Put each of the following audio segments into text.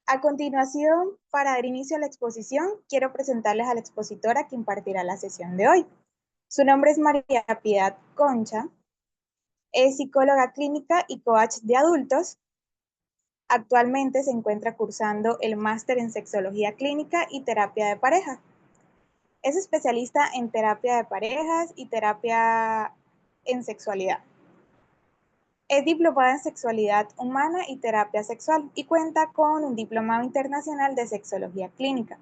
A continuación, para dar inicio a la exposición, quiero presentarles a la expositora que impartirá la sesión de hoy. Su nombre es María Piedad Concha, es psicóloga clínica y coach de adultos. Actualmente se encuentra cursando el máster en sexología clínica y terapia de pareja. Es especialista en terapia de parejas y terapia en sexualidad. Es diplomada en sexualidad humana y terapia sexual y cuenta con un diplomado internacional de sexología clínica.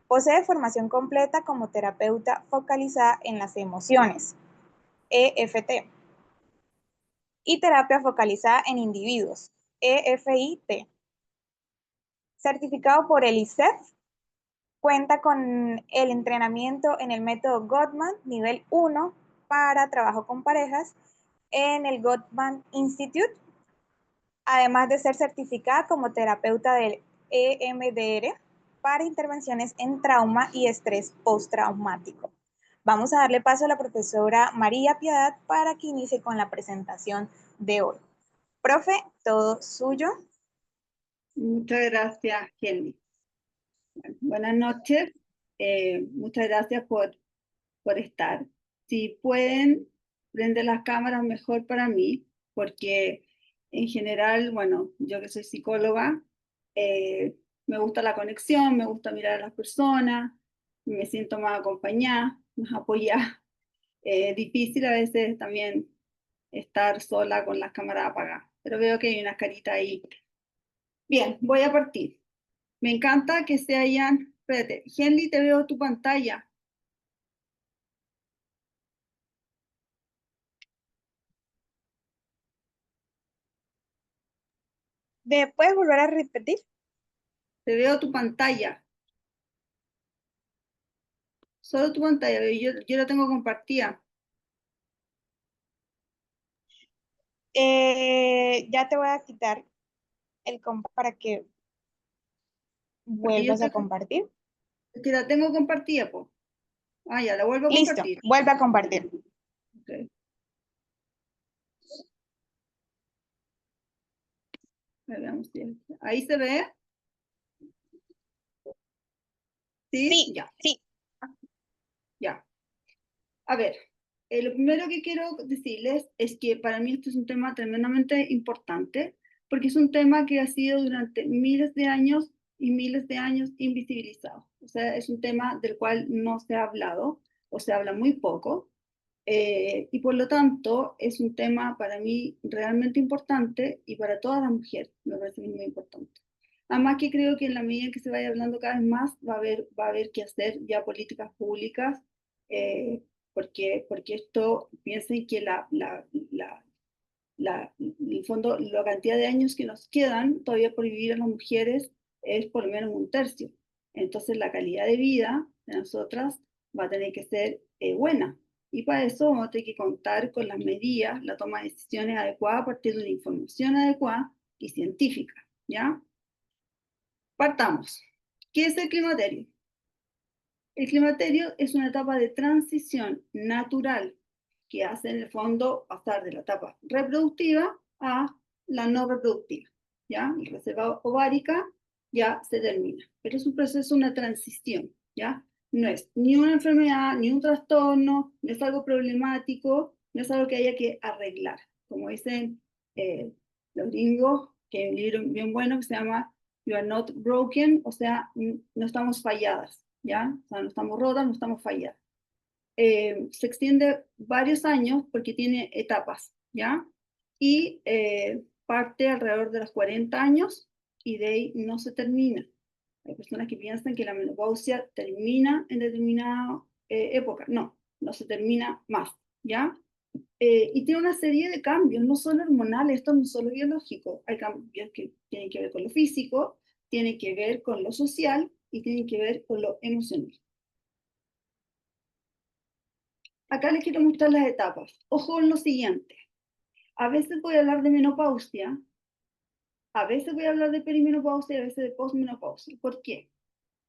Posee formación completa como terapeuta focalizada en las emociones, EFT, y terapia focalizada en individuos, EFIT. Certificado por el ICEF, cuenta con el entrenamiento en el método Gottman nivel 1 para trabajo con parejas en el Gottman Institute, además de ser certificada como terapeuta del EMDR para intervenciones en trauma y estrés postraumático. Vamos a darle paso a la profesora María Piedad para que inicie con la presentación de hoy. Profe, todo suyo. Muchas gracias, Kelly. Buenas noches. Muchas gracias por estar. Si pueden, prender las cámaras mejor para mí, porque en general, bueno, yo que soy psicóloga, me gusta la conexión, me gusta mirar a las personas, me siento más acompañada, más apoyada. Difícil a veces también estar sola con las cámaras apagadas, pero veo que hay una carita ahí. Bien, voy a partir. Me encanta que se hayan... Espérate, Henry, te veo tu pantalla. ¿Me puedes volver a repetir? Te veo tu pantalla. Solo tu pantalla, yo la tengo compartida. Ya te voy a quitar el comp para que Porque yo vuelvas a compartir. que la tengo compartida, pues. Ah, ya, la vuelvo a Listo, compartir. vuelve a compartir. Okay. Veamos ahí se ve. ¿Sí? Sí, Ya, sí. ya. A ver, lo primero que quiero decirles es que para mí esto es un tema tremendamente importante, porque es un tema que ha sido durante miles de años y miles de años invisibilizado. O sea, es un tema del cual no se ha hablado o se habla muy poco. Y por lo tanto es un tema para mí realmente importante y para todas las mujeres me parece muy importante. Además que creo que en la medida que se vaya hablando cada vez más va a haber que hacer ya políticas públicas, porque esto, piensen que en el fondo la cantidad de años que nos quedan todavía por vivir a las mujeres es por lo menos un tercio. Entonces la calidad de vida de nosotras va a tener que ser buena. Y para eso vamos a tener que contar con las medidas, la toma de decisiones adecuadas a partir de una información adecuada y científica, ¿ya? Partamos. ¿Qué es el climaterio? El climaterio es una etapa de transición natural que hace en el fondo pasar de la etapa reproductiva a la no reproductiva. ¿Ya? La reserva ovárica ya se termina, pero es un proceso, una transición. ¿Ya? No es ni una enfermedad, ni un trastorno, no es algo problemático, no es algo que haya que arreglar. Como dicen los gringos, que hay un libro bien bueno que se llama You are not broken, o sea, no estamos falladas. ¿Ya? O sea, no estamos rotas, no estamos falladas. Se extiende varios años porque tiene etapas, ¿ya? Y parte alrededor de los 40 años y de ahí no se termina. Hay personas que piensan que la menopausia termina en determinada época. No, no se termina más, ¿ya? Y tiene una serie de cambios, no solo hormonales, esto no es solo biológico. Hay cambios que tienen que ver con lo físico, tienen que ver con lo social y tienen que ver con lo emocional. Acá les quiero mostrar las etapas. Ojo en lo siguiente. A veces voy a hablar de menopausia, a veces voy a hablar de perimenopausia y a veces de posmenopausia. ¿Por qué?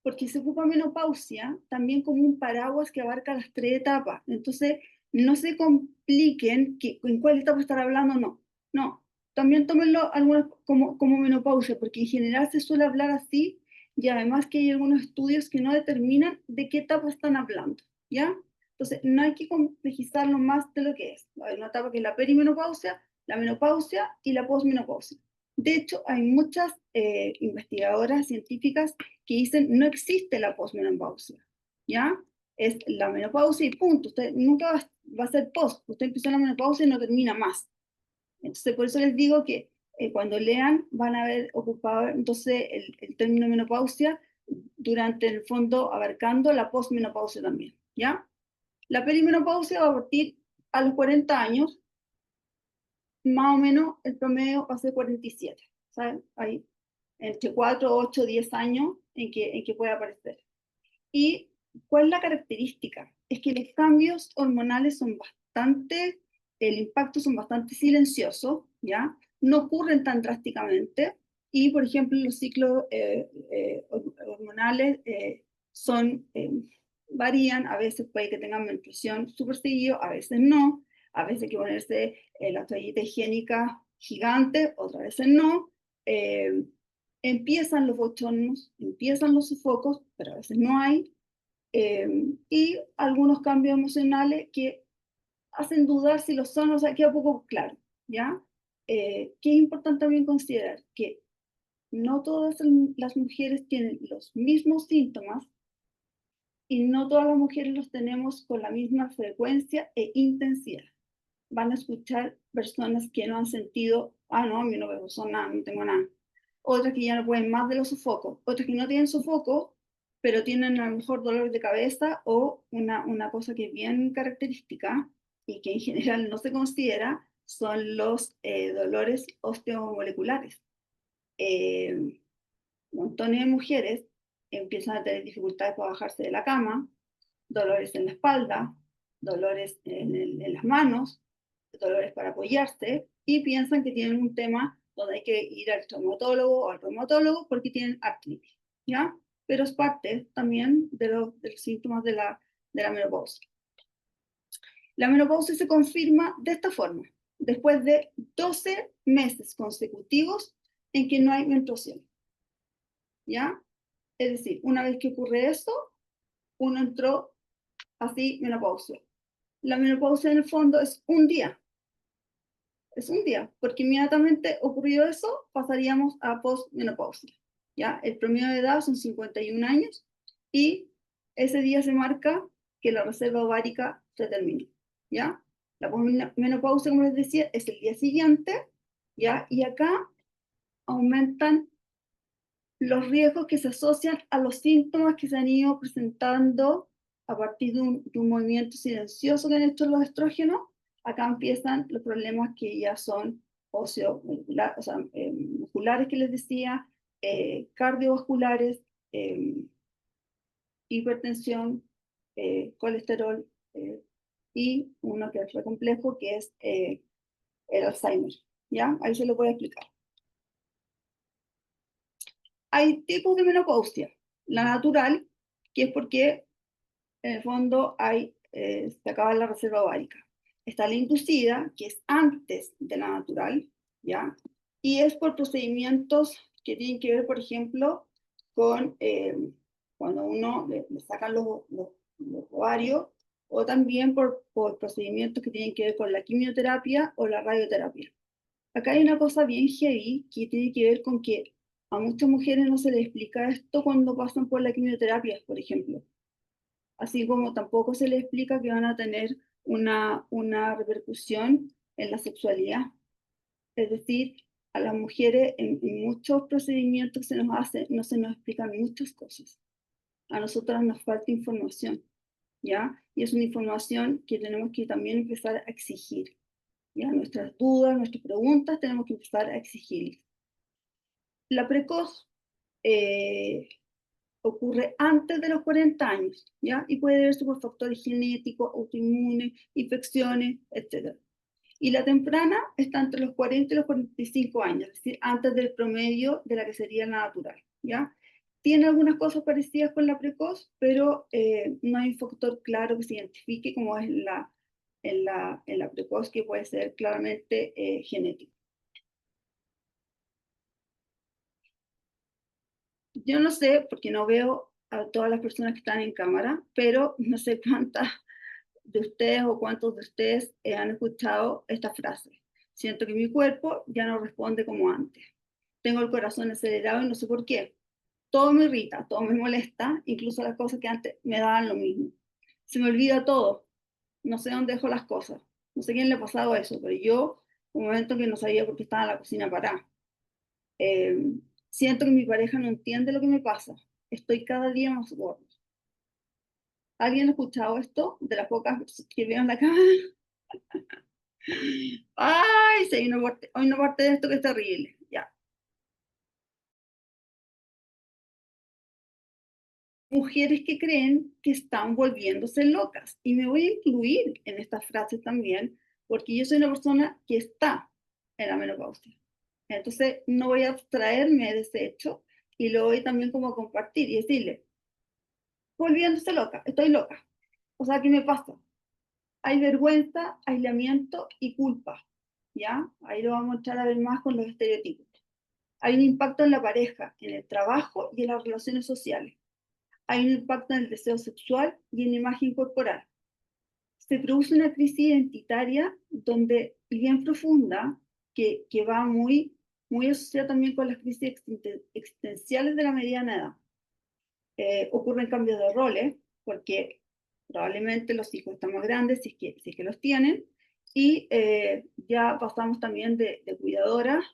Porque se ocupa menopausia también como un paraguas que abarca las tres etapas. Entonces, no se compliquen en cuál etapa estar hablando, no. No. también tómenlo algunas como menopausia, porque en general se suele hablar así, y además que hay algunos estudios que no determinan de qué etapa están hablando, ¿ya? Entonces, no hay que complejizarlo más de lo que es. Hay una etapa que es la perimenopausia, la menopausia y la posmenopausia. De hecho, hay muchas investigadoras científicas que dicen no existe la posmenopausia, ¿ya? Es la menopausia y punto. Usted nunca va a ser post. Usted empezó la menopausia y no termina más. Entonces, por eso les digo que cuando lean van a haber ocupado entonces el término menopausia durante el fondo abarcando la posmenopausia también, ¿ya? La perimenopausia va a partir a los 40 años, más o menos el promedio va a ser 47, ¿sabes? Hay entre 4, 8, 10 años en que puede aparecer. ¿Y cuál es la característica? Es que los cambios hormonales son bastante, el impacto son bastante silenciosos, ¿ya? No ocurren tan drásticamente y, por ejemplo, los ciclos hormonales varían, a veces puede que tengan menstruación súper seguido, a veces no, a veces hay que ponerse la toallita higiénica gigante, otras veces no. Eh, Empiezan los bochornos, empiezan los sofocos, pero a veces no hay, y algunos cambios emocionales que hacen dudar si lo son, o sea, queda poco claro, ¿ya? Que es importante también considerar que no todas las mujeres tienen los mismos síntomas y no todas las mujeres los tenemos con la misma frecuencia e intensidad. Van a escuchar personas que no han sentido, no, a mí no me pasó nada, no tengo nada. Otras que ya no pueden más de los sofocos, otras que no tienen sofocos, pero tienen a lo mejor dolor de cabeza o una cosa que es bien característica y que en general no se considera, son los dolores osteomoleculares. Montones de mujeres empiezan a tener dificultades para bajarse de la cama, dolores en la espalda, dolores en las manos, dolores para apoyarse, y piensan que tienen un tema donde hay que ir al traumatólogo o al reumatólogo porque tienen artritis, ¿ya? Pero es parte también de los síntomas de la menopausia. La menopausia se confirma de esta forma, después de 12 meses consecutivos en que no hay menstruación, ¿ya? Es decir, una vez que ocurre eso, uno entró así menopausia. La menopausia en el fondo es un día, porque inmediatamente ocurrido eso, pasaríamos a postmenopausia. ¿Ya? El promedio de edad son 51 años y ese día se marca que la reserva ovárica se terminó. ¿Ya? La postmenopausia, como les decía, es el día siguiente, ¿ya? Y acá aumentan los riesgos que se asocian a los síntomas que se han ido presentando a partir de un movimiento silencioso que han hecho los estrógenos. Acá empiezan los problemas que ya son musculares que les decía, cardiovasculares, hipertensión, colesterol, y uno que es re complejo, que es el Alzheimer. ¿Ya? Ahí se lo voy a explicar. Hay tipos de menopausia. La natural, que es porque en el fondo se acaba la reserva ovárica. Está la inducida, que es antes de la natural, ¿ya? Y es por procedimientos que tienen que ver, por ejemplo, con cuando uno le sacan los ovarios, o también por procedimientos que tienen que ver con la quimioterapia o la radioterapia. Acá hay una cosa bien heavy que tiene que ver con que a muchas mujeres no se les explica esto cuando pasan por la quimioterapia, por ejemplo. Así como tampoco se les explica que van a tener una repercusión en la sexualidad. Es decir, a las mujeres en muchos procedimientos no se nos explican muchas cosas. A nosotras nos falta información, ¿ya? Y es una información que tenemos que también empezar a exigir. ¿Ya? Nuestras dudas, nuestras preguntas, tenemos que empezar a exigirlas. La precoz ocurre antes de los 40 años, ¿ya? Y puede verse por factores genéticos, autoinmunes, infecciones, etc. Y la temprana está entre los 40 y los 45 años, es decir, antes del promedio de la que sería la natural, ¿ya? Tiene algunas cosas parecidas con la precoz, pero no hay un factor claro que se identifique como es en la precoz, que puede ser claramente genético. yo no sé, porque no veo a todas las personas que están en cámara, pero no sé cuántas de ustedes o cuántos de ustedes han escuchado esta frase. Siento que mi cuerpo ya no responde como antes. Tengo el corazón acelerado y no sé por qué. Todo me irrita, todo me molesta, incluso las cosas que antes me daban lo mismo. Se me olvida todo. No sé dónde dejo las cosas. No sé quién le ha pasado eso, pero yo, un momento que no sabía por qué estaba en la cocina parada. Eh, Siento que mi pareja no entiende lo que me pasa. Estoy cada día más gordo. ¿Alguien ha escuchado esto? De las pocas que veo en la cámara. Ay, sí, hoy no parte de esto que es terrible. Ya. Mujeres que creen que están volviéndose locas. Y me voy a incluir en estas frases también, porque yo soy una persona que está en la menopausia. Entonces, no voy a abstraerme de ese hecho y lo voy también como a compartir y decirle, volviéndose loca, estoy loca. O sea, ¿qué me pasa? Hay vergüenza, aislamiento y culpa. ¿Ya? Ahí lo vamos a echar a ver más con los estereotipos. Hay un impacto en la pareja, en el trabajo y en las relaciones sociales. Hay un impacto en el deseo sexual y en la imagen corporal. Se produce una crisis identitaria donde, bien profunda, que va muy asociada también con las crisis existenciales de la mediana edad. Ocurren cambios de roles, porque probablemente los hijos están más grandes, si es que los tienen, y ya pasamos también de cuidadora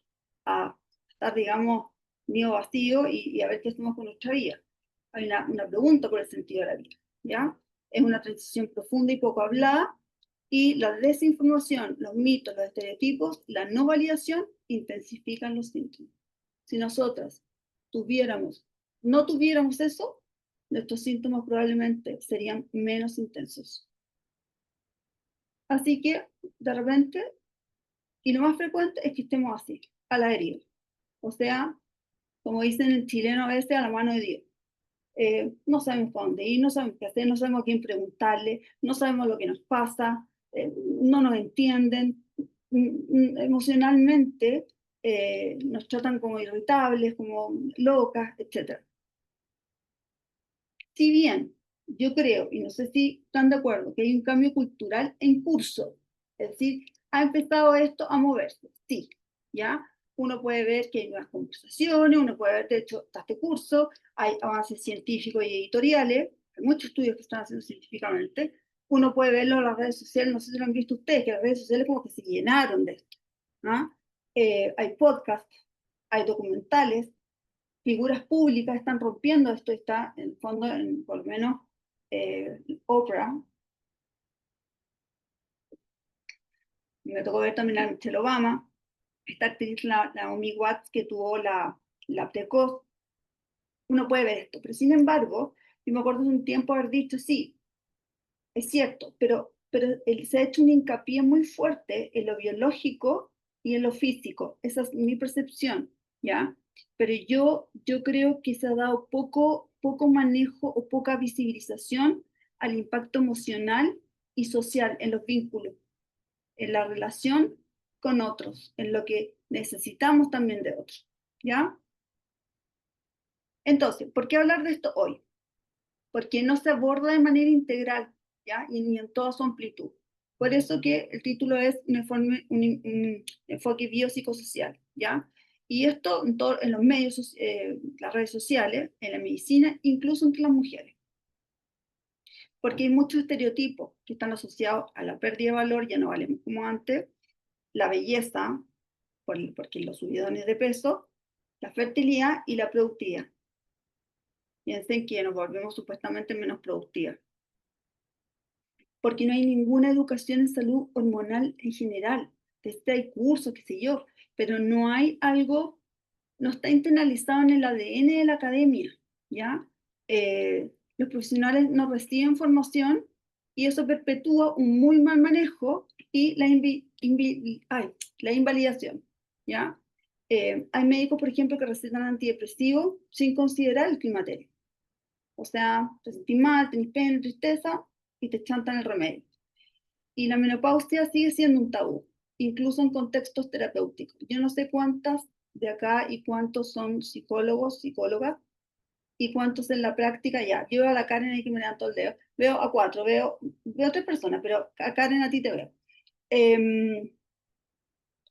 a estar, digamos, nido vacío y a ver qué hacemos con nuestra vida. Hay una pregunta por el sentido de la vida, ¿ya? Es una transición profunda y poco hablada, y la desinformación, los mitos, los estereotipos, la no validación intensifican los síntomas. Si nosotras tuviéramos, no tuviéramos eso, nuestros síntomas probablemente serían menos intensos. Así que, de repente, y lo más frecuente es que estemos así, a la herida. O sea, como dicen en chileno a veces, a la mano de Dios. No sabemos para dónde ir, no sabemos qué hacer, no sabemos a quién preguntarle, no sabemos lo que nos pasa, no nos entienden, emocionalmente nos tratan como irritables, como locas, etc. Si bien yo creo, y no sé si están de acuerdo, que hay un cambio cultural en curso, es decir, ha empezado esto a moverse, sí, ¿ya? Uno puede ver que hay nuevas conversaciones, uno puede ver, de hecho, está este curso, hay avances científicos y editoriales, hay muchos estudios que están haciendo científicamente, uno puede verlo en las redes sociales, no sé si lo han visto ustedes, que las redes sociales como que se llenaron de esto, ¿no? Hay podcasts, hay documentales, figuras públicas están rompiendo esto, está en el fondo, por lo menos Oprah, me tocó ver también a Michelle Obama, esta actriz la Naomi Watts que tuvo la PCOS, uno puede ver esto, pero sin embargo, yo me acuerdo de un tiempo haber dicho, sí, es cierto, pero se ha hecho un hincapié muy fuerte en lo biológico y en lo físico, esa es mi percepción, ¿ya? Pero yo creo que se ha dado poco manejo o poca visibilización al impacto emocional y social en los vínculos, en la relación con otros, en lo que necesitamos también de otros, ¿ya? Entonces, ¿por qué hablar de esto hoy? Porque no se aborda de manera integral, ¿ya? Y ni en toda su amplitud. Por eso que el título es un enfoque biopsicosocial, ¿ya? Y esto en los medios, las redes sociales, en la medicina, incluso entre las mujeres. Porque hay muchos estereotipos que están asociados a la pérdida de valor, ya no valemos como antes, la belleza, porque los subidones de peso, la fertilidad y la productividad. Piensen que nos volvemos supuestamente menos productivas, porque no hay ninguna educación en salud hormonal en general. Desde hay cursos, qué sé yo, pero no hay algo, no está internalizado en el ADN de la academia, ¿ya? Los profesionales no reciben formación y eso perpetúa un muy mal manejo y la invalidación, ¿ya? Hay médicos, por ejemplo, que recetan antidepresivos sin considerar el climaterio. O sea, te sentís mal, tenés pena, tristeza y te chantan el remedio. Y la menopausia sigue siendo un tabú, incluso en contextos terapéuticos. Yo no sé cuántas de acá y cuántos son psicólogos, psicólogas, ¿Y cuántos en la práctica? Ya, yo veo a la Karen ahí que me levantó el dedo, veo a 4, veo a 3 personas, pero a Karen a ti te veo.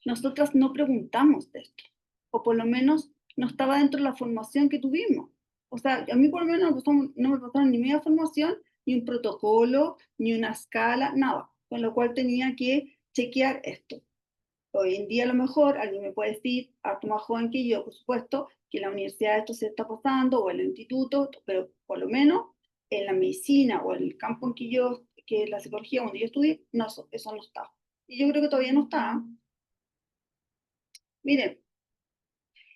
Nosotras no preguntamos de esto, o por lo menos no estaba dentro de la formación que tuvimos. O sea, a mí por lo menos no me pasaron ni media formación, ni un protocolo, ni una escala, nada, con lo cual tenía que chequear esto. Hoy en día a lo mejor alguien me puede decir, harto más joven que yo, por supuesto, que en la universidad esto se está pasando, o en el instituto, pero por lo menos en la medicina o en el campo en que es la psicología, donde yo estudié, no, eso no está. Y yo creo que todavía no está. Miren,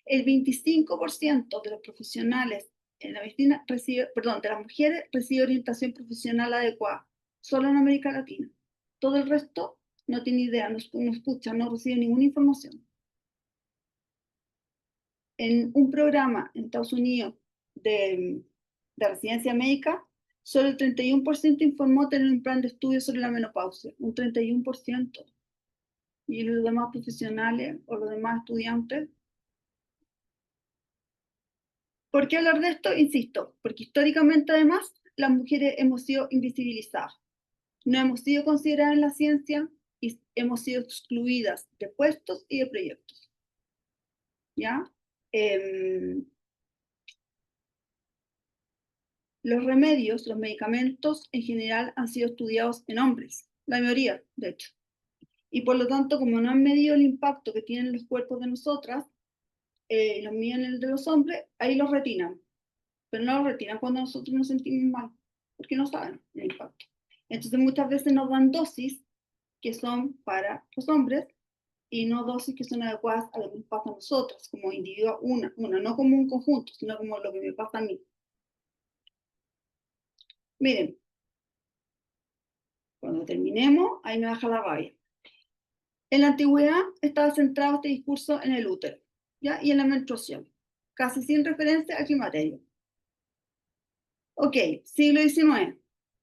el 25% de los profesionales en la medicina de las mujeres recibe orientación profesional adecuada, solo en América Latina. Todo el resto no tiene idea, no escucha, no recibe ninguna información. En un programa en Estados Unidos de residencia médica, solo el 31% informó tener un plan de estudio sobre la menopausia, un 31%. Y los demás profesionales o los demás estudiantes. ¿Por qué hablar de esto? Insisto, porque históricamente además las mujeres hemos sido invisibilizadas. No hemos sido consideradas en la ciencia y hemos sido excluidas de puestos y de proyectos. ¿Ya? Los remedios, los medicamentos en general han sido estudiados en hombres, la mayoría, de hecho. Y por lo tanto, como no han medido el impacto que tienen los cuerpos de nosotras, los miden el de los hombres, ahí los retiran. Pero no los retiran cuando nosotros nos sentimos mal, porque no saben el impacto. Entonces muchas veces nos dan dosis que son para los hombres y no dosis que son adecuadas a lo que nos pasa a nosotros, como individuo una, no como un conjunto, sino como lo que me pasa a mí. Miren, cuando terminemos, ahí me baja la rabia. En la antigüedad estaba centrado este discurso en el útero, ¿ya? Y en la menstruación, casi sin referencia al climaterio. Ok, siglo XIX.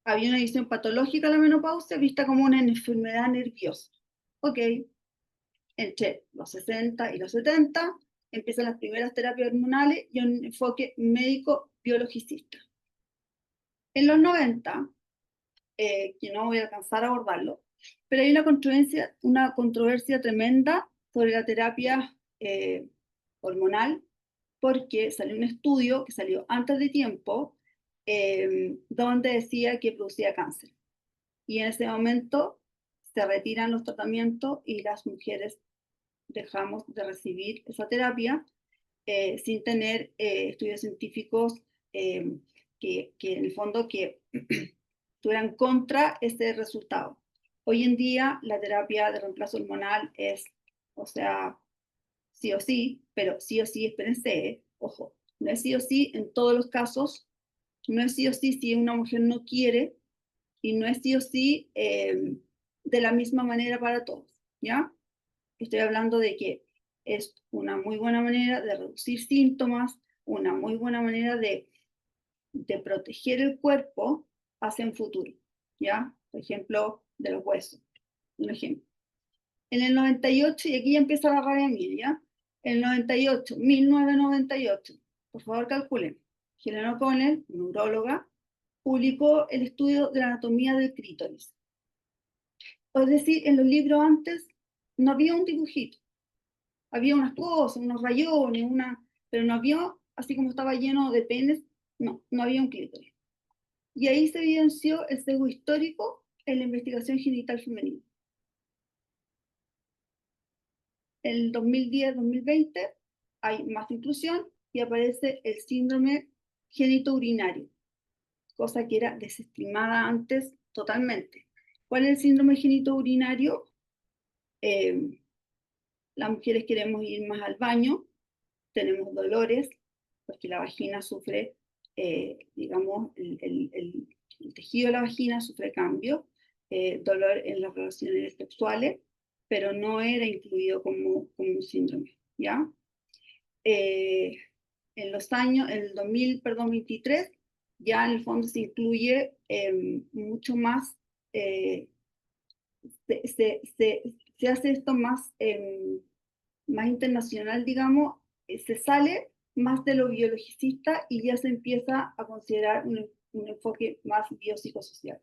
Había una visión patológica de la menopausia vista como una enfermedad nerviosa. Ok, entre los 60 y los 70 empiezan las primeras terapias hormonales y un enfoque médico-biologicista. En los 90, que no voy a alcanzar a abordarlo, pero hay una controversia tremenda sobre la terapia hormonal, porque salió un estudio que salió antes de tiempo, donde decía que producía cáncer. Y en ese momento se retiran los tratamientos y las mujeres dejamos de recibir esa terapia sin tener estudios científicos que en el fondo que estuvieran contra ese resultado. Hoy en día la terapia de reemplazo hormonal es, o sea, sí o sí, pero sí o sí, espérense, ojo, no es sí o sí en todos los casos, no es sí o sí si una mujer no quiere, y no es sí o sí de la misma manera para todos, ¿ya? Estoy hablando de que es una muy buena manera de reducir síntomas, una muy buena manera de proteger el cuerpo hacia un futuro, ¿ya? Por ejemplo, de los huesos, un ejemplo. En el 98, y aquí ya empieza la rabia mía, ¿ya? En el 98, 1998, por favor calculen, Helen O'Connell, neuróloga, publicó el estudio de la anatomía del clítoris. Es decir, en los libros antes no había un dibujito, había unas cosas, unos rayones, pero no había, así como estaba lleno de penes, no había un clítoris. Y ahí se evidenció el sesgo histórico en la investigación genital femenina. En el 2010-2020 hay más inclusión y aparece el síndrome genitourinario, cosa que era desestimada antes totalmente. ¿Cuál es el síndrome genitourinario? Las mujeres queremos ir más al baño, tenemos dolores, porque la vagina sufre, digamos, el tejido de la vagina sufre cambio, dolor en las relaciones sexuales, pero no era incluido como un síndrome, ¿ya? En los años, en el 2023, ya en el fondo se incluye mucho más, se hace esto más, más internacional, digamos, se sale más de lo biologicista y ya se empieza a considerar un enfoque más biopsicosocial.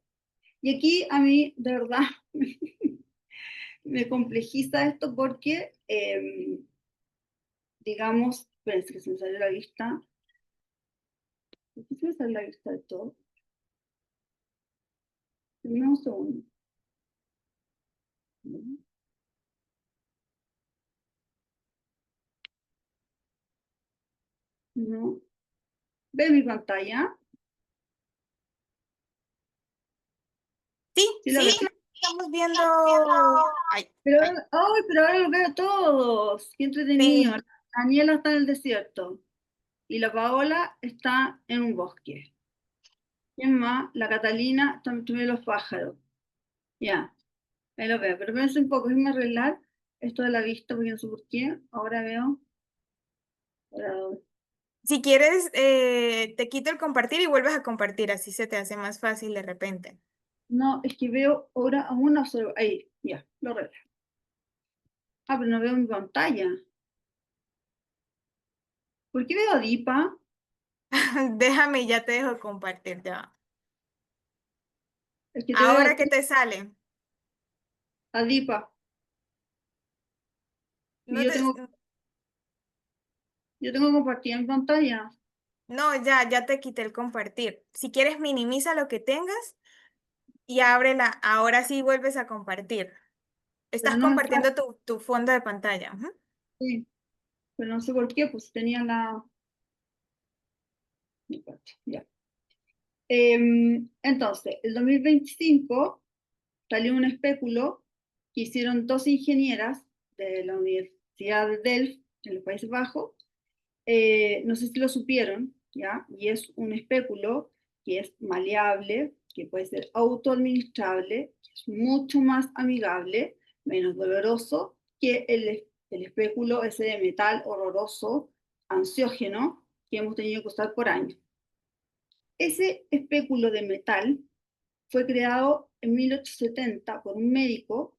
Y aquí a mí, de verdad, me complejiza esto porque, digamos, espérense que se me salió la vista. ¿Por qué se me sale la vista de todo? Dame un segundo. No. ¿Ve mi pantalla? Sí, ¿Sí la sí, ve? estamos viendo. Ay, Pero ahora lo veo todos. Qué entretenido. sí. Daniela está en el desierto y la Paola está en un bosque. ¿Quién más? La Catalina está entre los pájaros. Ya, ahí lo veo. Pero pensé un poco, déjame arreglar esto de la vista porque no sé por qué. Ahora veo. ahora- Si quieres, te quito el compartir y vuelves a compartir, así se te hace más fácil de repente. No, es que veo ahora a una sola. Ahí, ya, lo arreglé. Ah, pero no veo mi pantalla. ¿Por qué veo a Dipa? Déjame, ya te dejo compartir ya. Es que te veo Ahora que te sale. a Dipa. Y No te, yo tengo compartida en pantalla. no, ya te quité el compartir. Si quieres, minimiza lo que tengas y ábrela. Ahora sí vuelves a compartir. Pero Estás no me sale. compartiendo tu fondo de pantalla. Ujú. Sí, pero no sé por qué, pues tenía la. Ya. Entonces, el 2025 salió un espéculo que hicieron dos ingenieras de la Universidad de Delft, en los Países Bajos. No sé si lo supieron, ¿ya? Y es un espéculo que es maleable, que puede ser autoadministrable, que es mucho más amigable, menos doloroso que el espéculo ese de metal horroroso, ansiógeno, que hemos tenido que usar por años. Ese espéculo de metal fue creado en 1870 por un médico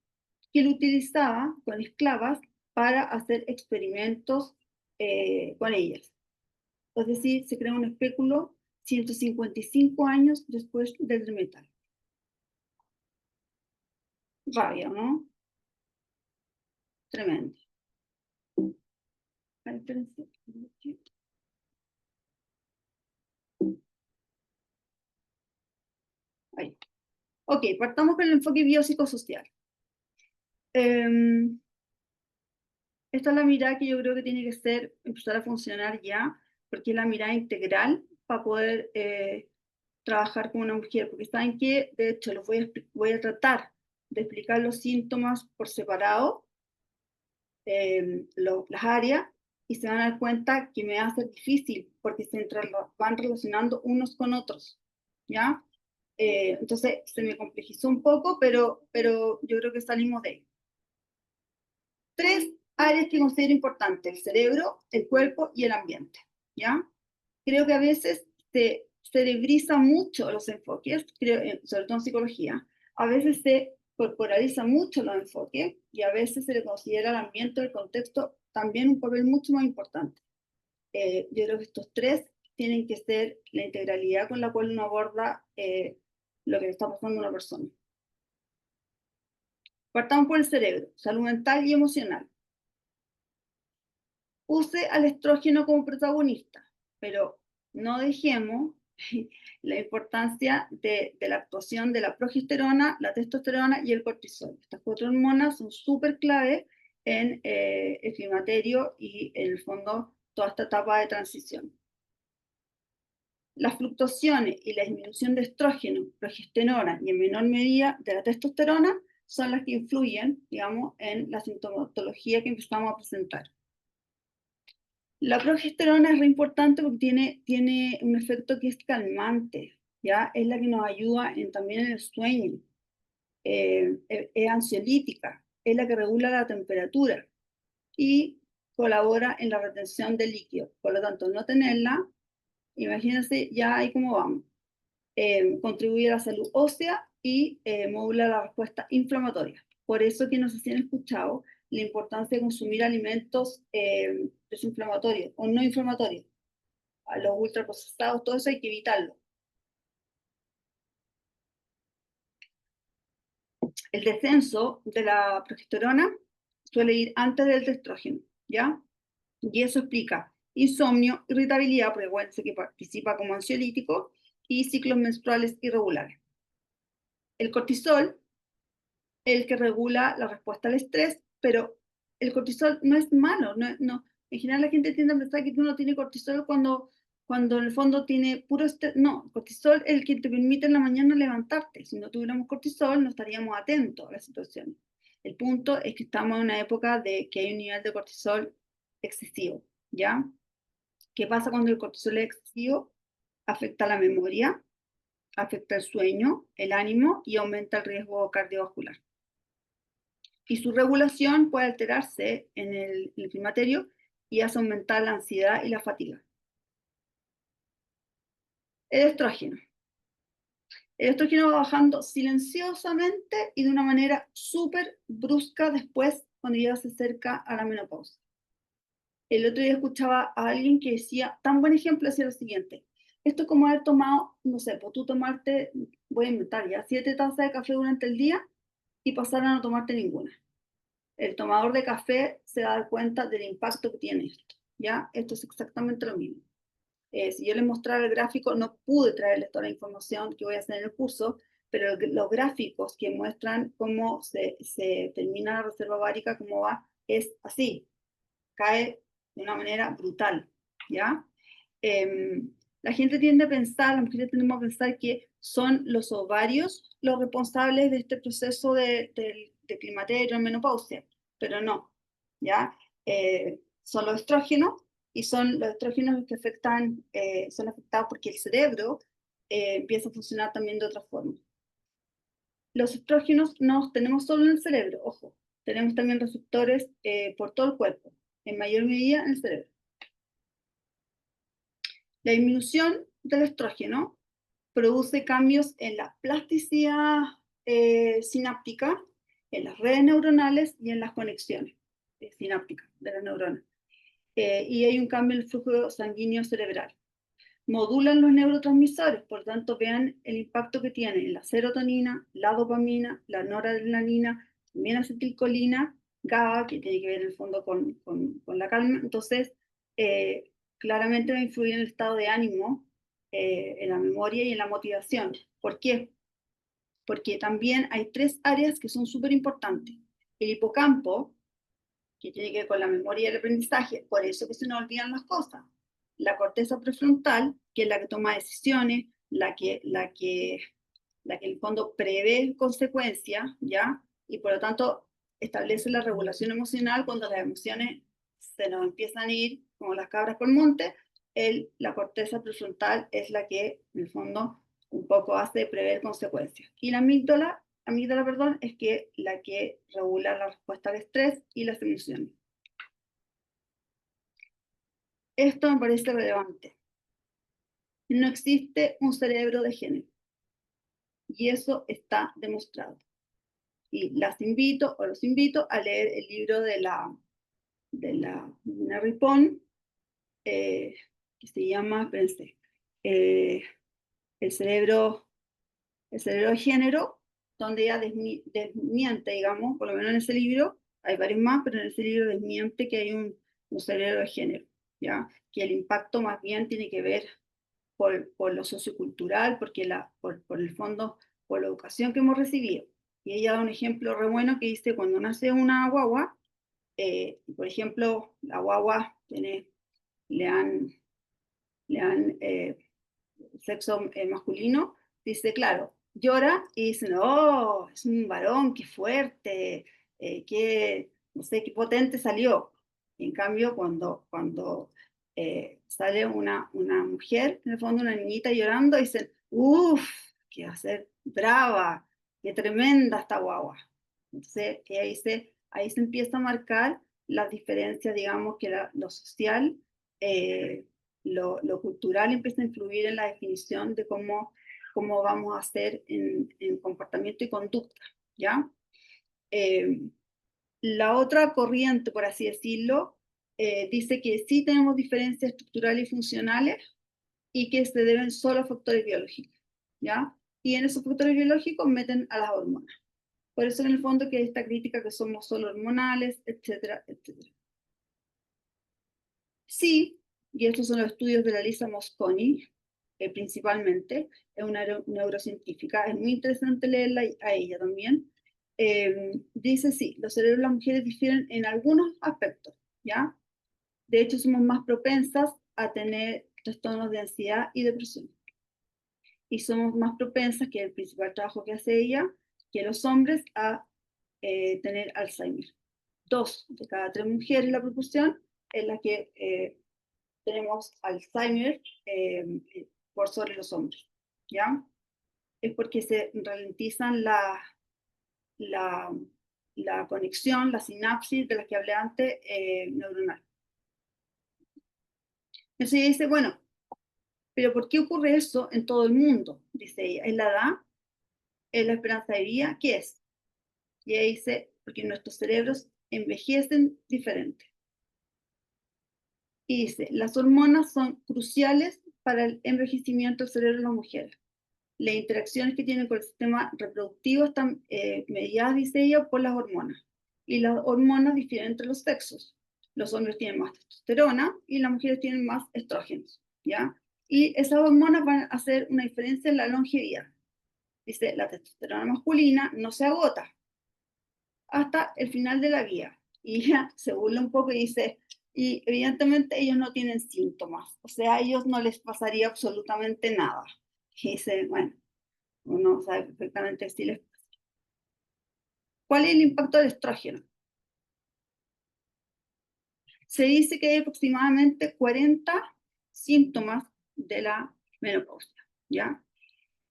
que lo utilizaba con esclavas para hacer experimentos con ellas. Es decir, se crea un espéculo 155 años después del metal. Rabia, ¿no? Tremendo. Ay, espérense. Ahí. Ok, partamos con el enfoque biopsicosocial. Eh, Esta es la mirada que yo creo que tiene que ser, empezar a funcionar ya, porque es la mirada integral para poder trabajar con una mujer, porque saben que, de hecho, voy a tratar de explicar los síntomas por separado, las áreas, y se van a dar cuenta que me hace difícil, porque van relacionando unos con otros, ¿ya? Entonces, se me complejizó un poco, pero yo creo que salimos de ahí. Tres áreas que considero importantes: el cerebro, el cuerpo y el ambiente, ¿ya? Creo que a veces se cerebriza mucho los enfoques, sobre todo en psicología. A veces se corporaliza mucho los enfoques y a veces se le considera el ambiente, el contexto, también un papel mucho más importante. Yo creo que estos tres tienen que ser la integralidad con la cual uno aborda lo que le está pasando a una persona. Partamos por el cerebro, salud mental y emocional. Use al estrógeno como protagonista, pero no dejemos la importancia de la actuación de la progesterona, la testosterona y el cortisol. Estas cuatro hormonas son súper clave en el climaterio y en el fondo toda esta etapa de transición. Las fluctuaciones y la disminución de estrógeno, progesterona y en menor medida de la testosterona son las que influyen, digamos, en la sintomatología que empezamos a presentar. La progesterona es re importante porque tiene un efecto que es calmante, ¿ya? Es la que nos ayuda también en el sueño. Es ansiolítica, es la que regula la temperatura y colabora en la retención de líquido. Por lo tanto, no tenerla, imagínense ya ahí cómo vamos. Contribuye a la salud ósea y modula la respuesta inflamatoria. Por eso que no sé si han escuchado la importancia de consumir alimentos desinflamatorios o no inflamatorios. A los ultraprocesados, todo eso hay que evitarlo. El descenso de la progesterona suele ir antes del estrógeno, ¿ya? Y eso explica insomnio, irritabilidad, porque acuérdense que participa como ansiolítico, y ciclos menstruales irregulares. El cortisol es el que regula la respuesta al estrés, pero el cortisol no es malo, no. En general la gente tiende a pensar que tú no tienes cortisol cuando en el fondo tiene puro estrés. No, cortisol es el que te permite en la mañana levantarte. Si no tuviéramos cortisol, no estaríamos atentos a la situación. El punto es que estamos en una época de que hay un nivel de cortisol excesivo, ¿ya? ¿Qué pasa cuando el cortisol es excesivo? Afecta la memoria, afecta el sueño, el ánimo y aumenta el riesgo cardiovascular. Y su regulación puede alterarse en el climaterio y hace aumentar la ansiedad y la fatiga. El estrógeno. El estrógeno va bajando silenciosamente y de una manera súper brusca después cuando ya se acerca a la menopausia. El otro día escuchaba a alguien que decía, tan buen ejemplo, decía lo siguiente: esto es como haber tomado, no sé, pues tú tomarte, voy a inventar ya, 7 tazas de café durante el día y pasar a no tomarte ninguna. El tomador de café se va a dar cuenta del impacto que tiene esto, ¿ya? Esto es exactamente lo mismo. Si yo les mostrara el gráfico, no pude traerles toda la información que voy a hacer en el curso, pero los gráficos que muestran cómo se termina la reserva ovárica, cómo va, es así, cae de una manera brutal, ¿ya? La gente tiende a pensar, las mujeres tendemos a pensar que son los ovarios los responsables de este proceso de climaterio, menopausia, pero no, ¿ya? Son los estrógenos, y son los estrógenos los que afectan, son afectados porque el cerebro empieza a funcionar también de otra forma. Los estrógenos no los tenemos solo en el cerebro, ojo, tenemos también receptores por todo el cuerpo, en mayor medida en el cerebro. La disminución del estrógeno produce cambios en la plasticidad sináptica, en las redes neuronales y en las conexiones sinápticas de las neuronas. Y hay un cambio en el flujo sanguíneo cerebral. Modulan los neurotransmisores, por lo tanto vean el impacto que tiene en la serotonina, la dopamina, la noradrenalina, también acetilcolina, GABA, que tiene que ver en el fondo con la calma. Entonces, claramente va a influir en el estado de ánimo, en la memoria y en la motivación. ¿Por qué? Porque también hay 3 áreas que son súper importantes. El hipocampo, que tiene que ver con la memoria y el aprendizaje, por eso que se nos olvidan las cosas. La corteza prefrontal, que es la que toma decisiones, la que en el fondo prevé consecuencias, ¿ya? Y por lo tanto establece la regulación emocional cuando las emociones se nos empiezan a ir como las cabras por monte. La corteza prefrontal es la que en el fondo un poco hace prever consecuencias. Y la amígdala, perdón, es que la que regula la respuesta al estrés y las emociones. Esto me parece relevante. No existe un cerebro de género. Y eso está demostrado. Y las invito o los invito a leer el libro de la Ripon, que se llama, espérense, el cerebro de género, donde ella desmiente, digamos, por lo menos en ese libro, hay varios más, pero en ese libro desmiente que hay un cerebro de género, ¿ya? Que el impacto más bien tiene que ver por lo sociocultural, porque por el fondo, por la educación que hemos recibido. Y ella da un ejemplo re bueno que dice, cuando nace una guagua, por ejemplo, la guagua le han sexo masculino, dice, claro, llora y dicen, oh, es un varón, qué fuerte, no sé, qué potente salió. Y en cambio, cuando sale una mujer, en el fondo una niñita llorando, dicen, uff, que va a ser brava, qué tremenda esta guagua. Entonces, ahí se empieza a marcar las diferencias, digamos, que lo social, lo cultural empieza a influir en la definición de cómo vamos a hacer en comportamiento y conducta, ¿ya? La otra corriente, por así decirlo, dice que sí tenemos diferencias estructurales y funcionales y que se deben solo a factores biológicos, ¿ya? Y en esos factores biológicos meten a las hormonas. Por eso en el fondo que esta crítica que somos solo hormonales, etcétera, etcétera. Sí, y estos son los estudios de la Lisa Mosconi, principalmente, es una neurocientífica, es muy interesante leerla a ella también. Dice sí, los cerebros de las mujeres difieren en algunos aspectos, ¿ya? De hecho, somos más propensas a tener trastornos de ansiedad y depresión. Y somos más propensas, que es el principal trabajo que hace ella, que los hombres a tener Alzheimer. 2 de cada 3 mujeres, la proporción, es la que tenemos Alzheimer por sobre los hombres, ¿ya? Es porque se ralentizan la, la conexión, la sinapsis de las que hablé antes, neuronal. Entonces ella dice, bueno, pero ¿por qué ocurre eso en todo el mundo? Dice ella, ¿es la edad? ¿Es la esperanza de vida? ¿Qué es? Y ella dice, porque nuestros cerebros envejecen diferente. Y dice, las hormonas son cruciales para el envejecimiento del cerebro de las mujeres. Las interacciones que tienen con el sistema reproductivo están mediadas, dice ella, por las hormonas. Y las hormonas difieren entre los sexos. Los hombres tienen más testosterona y las mujeres tienen más estrógenos, ¿ya? Y esas hormonas van a hacer una diferencia en la longevidad. Dice, la testosterona masculina no se agota hasta el final de la vida. Y ella se burla un poco y dice, y evidentemente ellos no tienen síntomas, o sea, a ellos no les pasaría absolutamente nada. Y dice, bueno, uno sabe perfectamente si les pasa. ¿Cuál es el impacto del estrógeno? Se dice que hay aproximadamente 40 síntomas de la menopausia, ¿ya?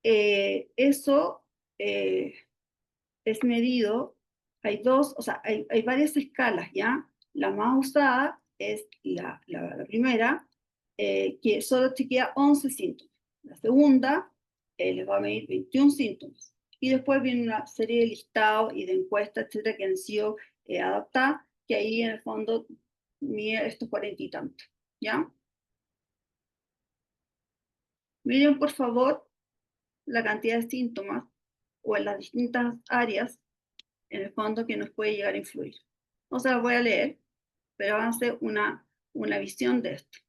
Eso es medido, hay dos, o sea, hay varias escalas, ¿ya? La más usada es la primera, que solo chequea 11 síntomas. La segunda les va a medir 21 síntomas. Y después viene una serie de listados y de encuestas, etcétera, que han sido adaptadas, que ahí en el fondo mide estos 40 y tantos, ¿ya? Miren, por favor, la cantidad de síntomas o en las distintas áreas en el fondo que nos puede llegar a influir. No se las voy a leer, pero van a hacer una visión de esto.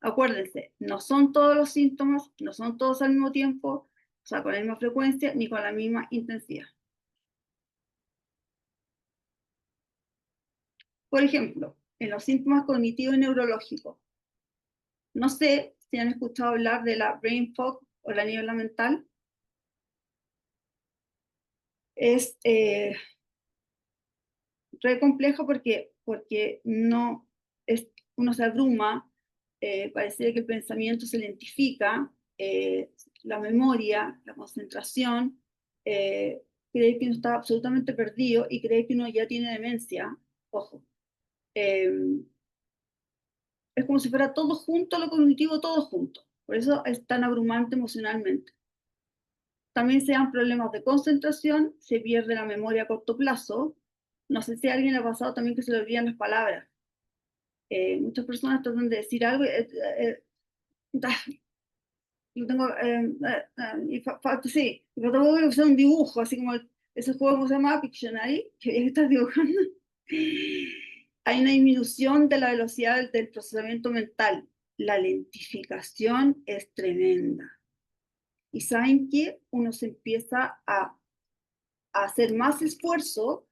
Acuérdense, no son todos los síntomas, no son todos al mismo tiempo, o sea, con la misma frecuencia ni con la misma intensidad. Por ejemplo, en los síntomas cognitivos y neurológicos, no sé si han escuchado hablar de la brain fog o la niebla mental. Es re complejo porque no es, uno se abruma, parece que el pensamiento se lentifica, la memoria, la concentración, cree que uno está absolutamente perdido y cree que uno ya tiene demencia. Ojo, eh, es como si fuera todo junto, lo cognitivo todo junto. Por eso es tan abrumante emocionalmente. También se dan problemas de concentración, se pierde la memoria a corto plazo. No sé si a alguien le ha pasado también que se le olvidan las palabras. Muchas personas tratan de decir algo y tengo, sí, y tengo que usar un dibujo, así como ese juego que se llama Pictionary, que había que estar dibujando. Hay una disminución de la velocidad del procesamiento mental. La lentificación es tremenda. Y saben que uno se empieza a hacer más esfuerzo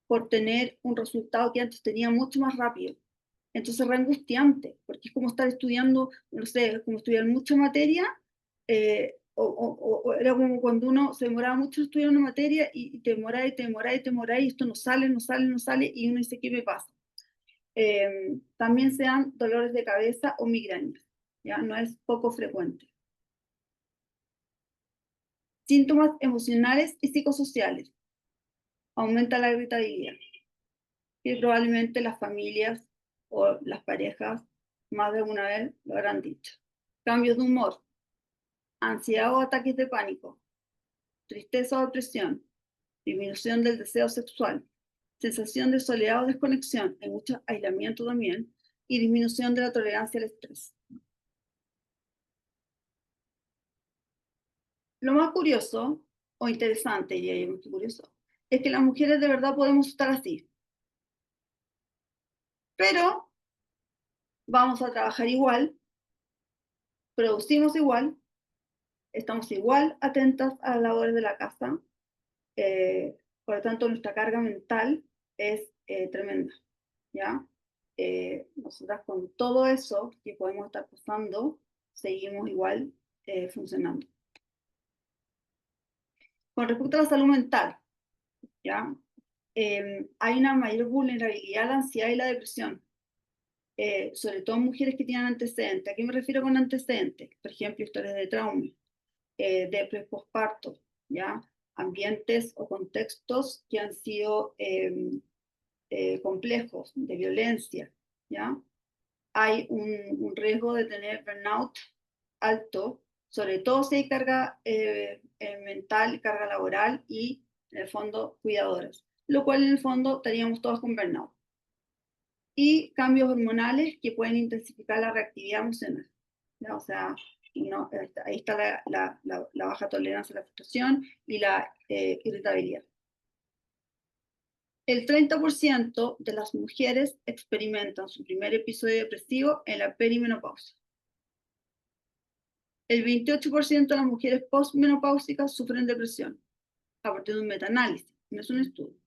por tener un resultado que antes tenía mucho más rápido. Entonces es angustiante, porque es como estar estudiando, no sé, como estudiar mucha materia, o era como cuando uno se demoraba mucho en estudiar una materia y te demoraba y te demoraba y te demoraba y esto no sale, no sale, no sale y uno dice, ¿qué me pasa? También se dan dolores de cabeza o migrañas, ¿ya? No es poco frecuente. Síntomas emocionales y psicosociales. Aumenta la irritabilidad. Y probablemente las familias o las parejas más de una vez lo habrán dicho. Cambios de humor, ansiedad o ataques de pánico, tristeza o depresión, disminución del deseo sexual, sensación de soledad o desconexión, hay mucho aislamiento también, y disminución de la tolerancia al estrés. Lo más curioso, o interesante, diría yo, más que curioso, es que las mujeres de verdad podemos estar así. Pero vamos a trabajar igual, producimos igual, estamos igual atentas a las labores de la casa, por lo tanto nuestra carga mental es tremenda, ¿ya? Nosotras con todo eso que podemos estar pasando, seguimos igual funcionando. Con respecto a la salud mental, ¿ya? Hay una mayor vulnerabilidad a la ansiedad y la depresión, sobre todo en mujeres que tienen antecedentes. ¿A qué me refiero con antecedentes? Por ejemplo, historias de trauma, de posparto, ¿ya? Ambientes o contextos que han sido complejos, de violencia, ¿ya? Hay un riesgo de tener burnout alto, sobre todo si hay carga mental, carga laboral y, en el fondo, cuidadoras, lo cual en el fondo estaríamos todos con burnout. Y cambios hormonales que pueden intensificar la reactividad emocional, ¿ya? O sea, no, ahí está la baja tolerancia a la frustración y la irritabilidad. El 30% de las mujeres experimentan su primer episodio depresivo en la perimenopausia. El 28% de las mujeres postmenopáusicas sufren depresión, a partir de un metaanálisis, no es un estudio,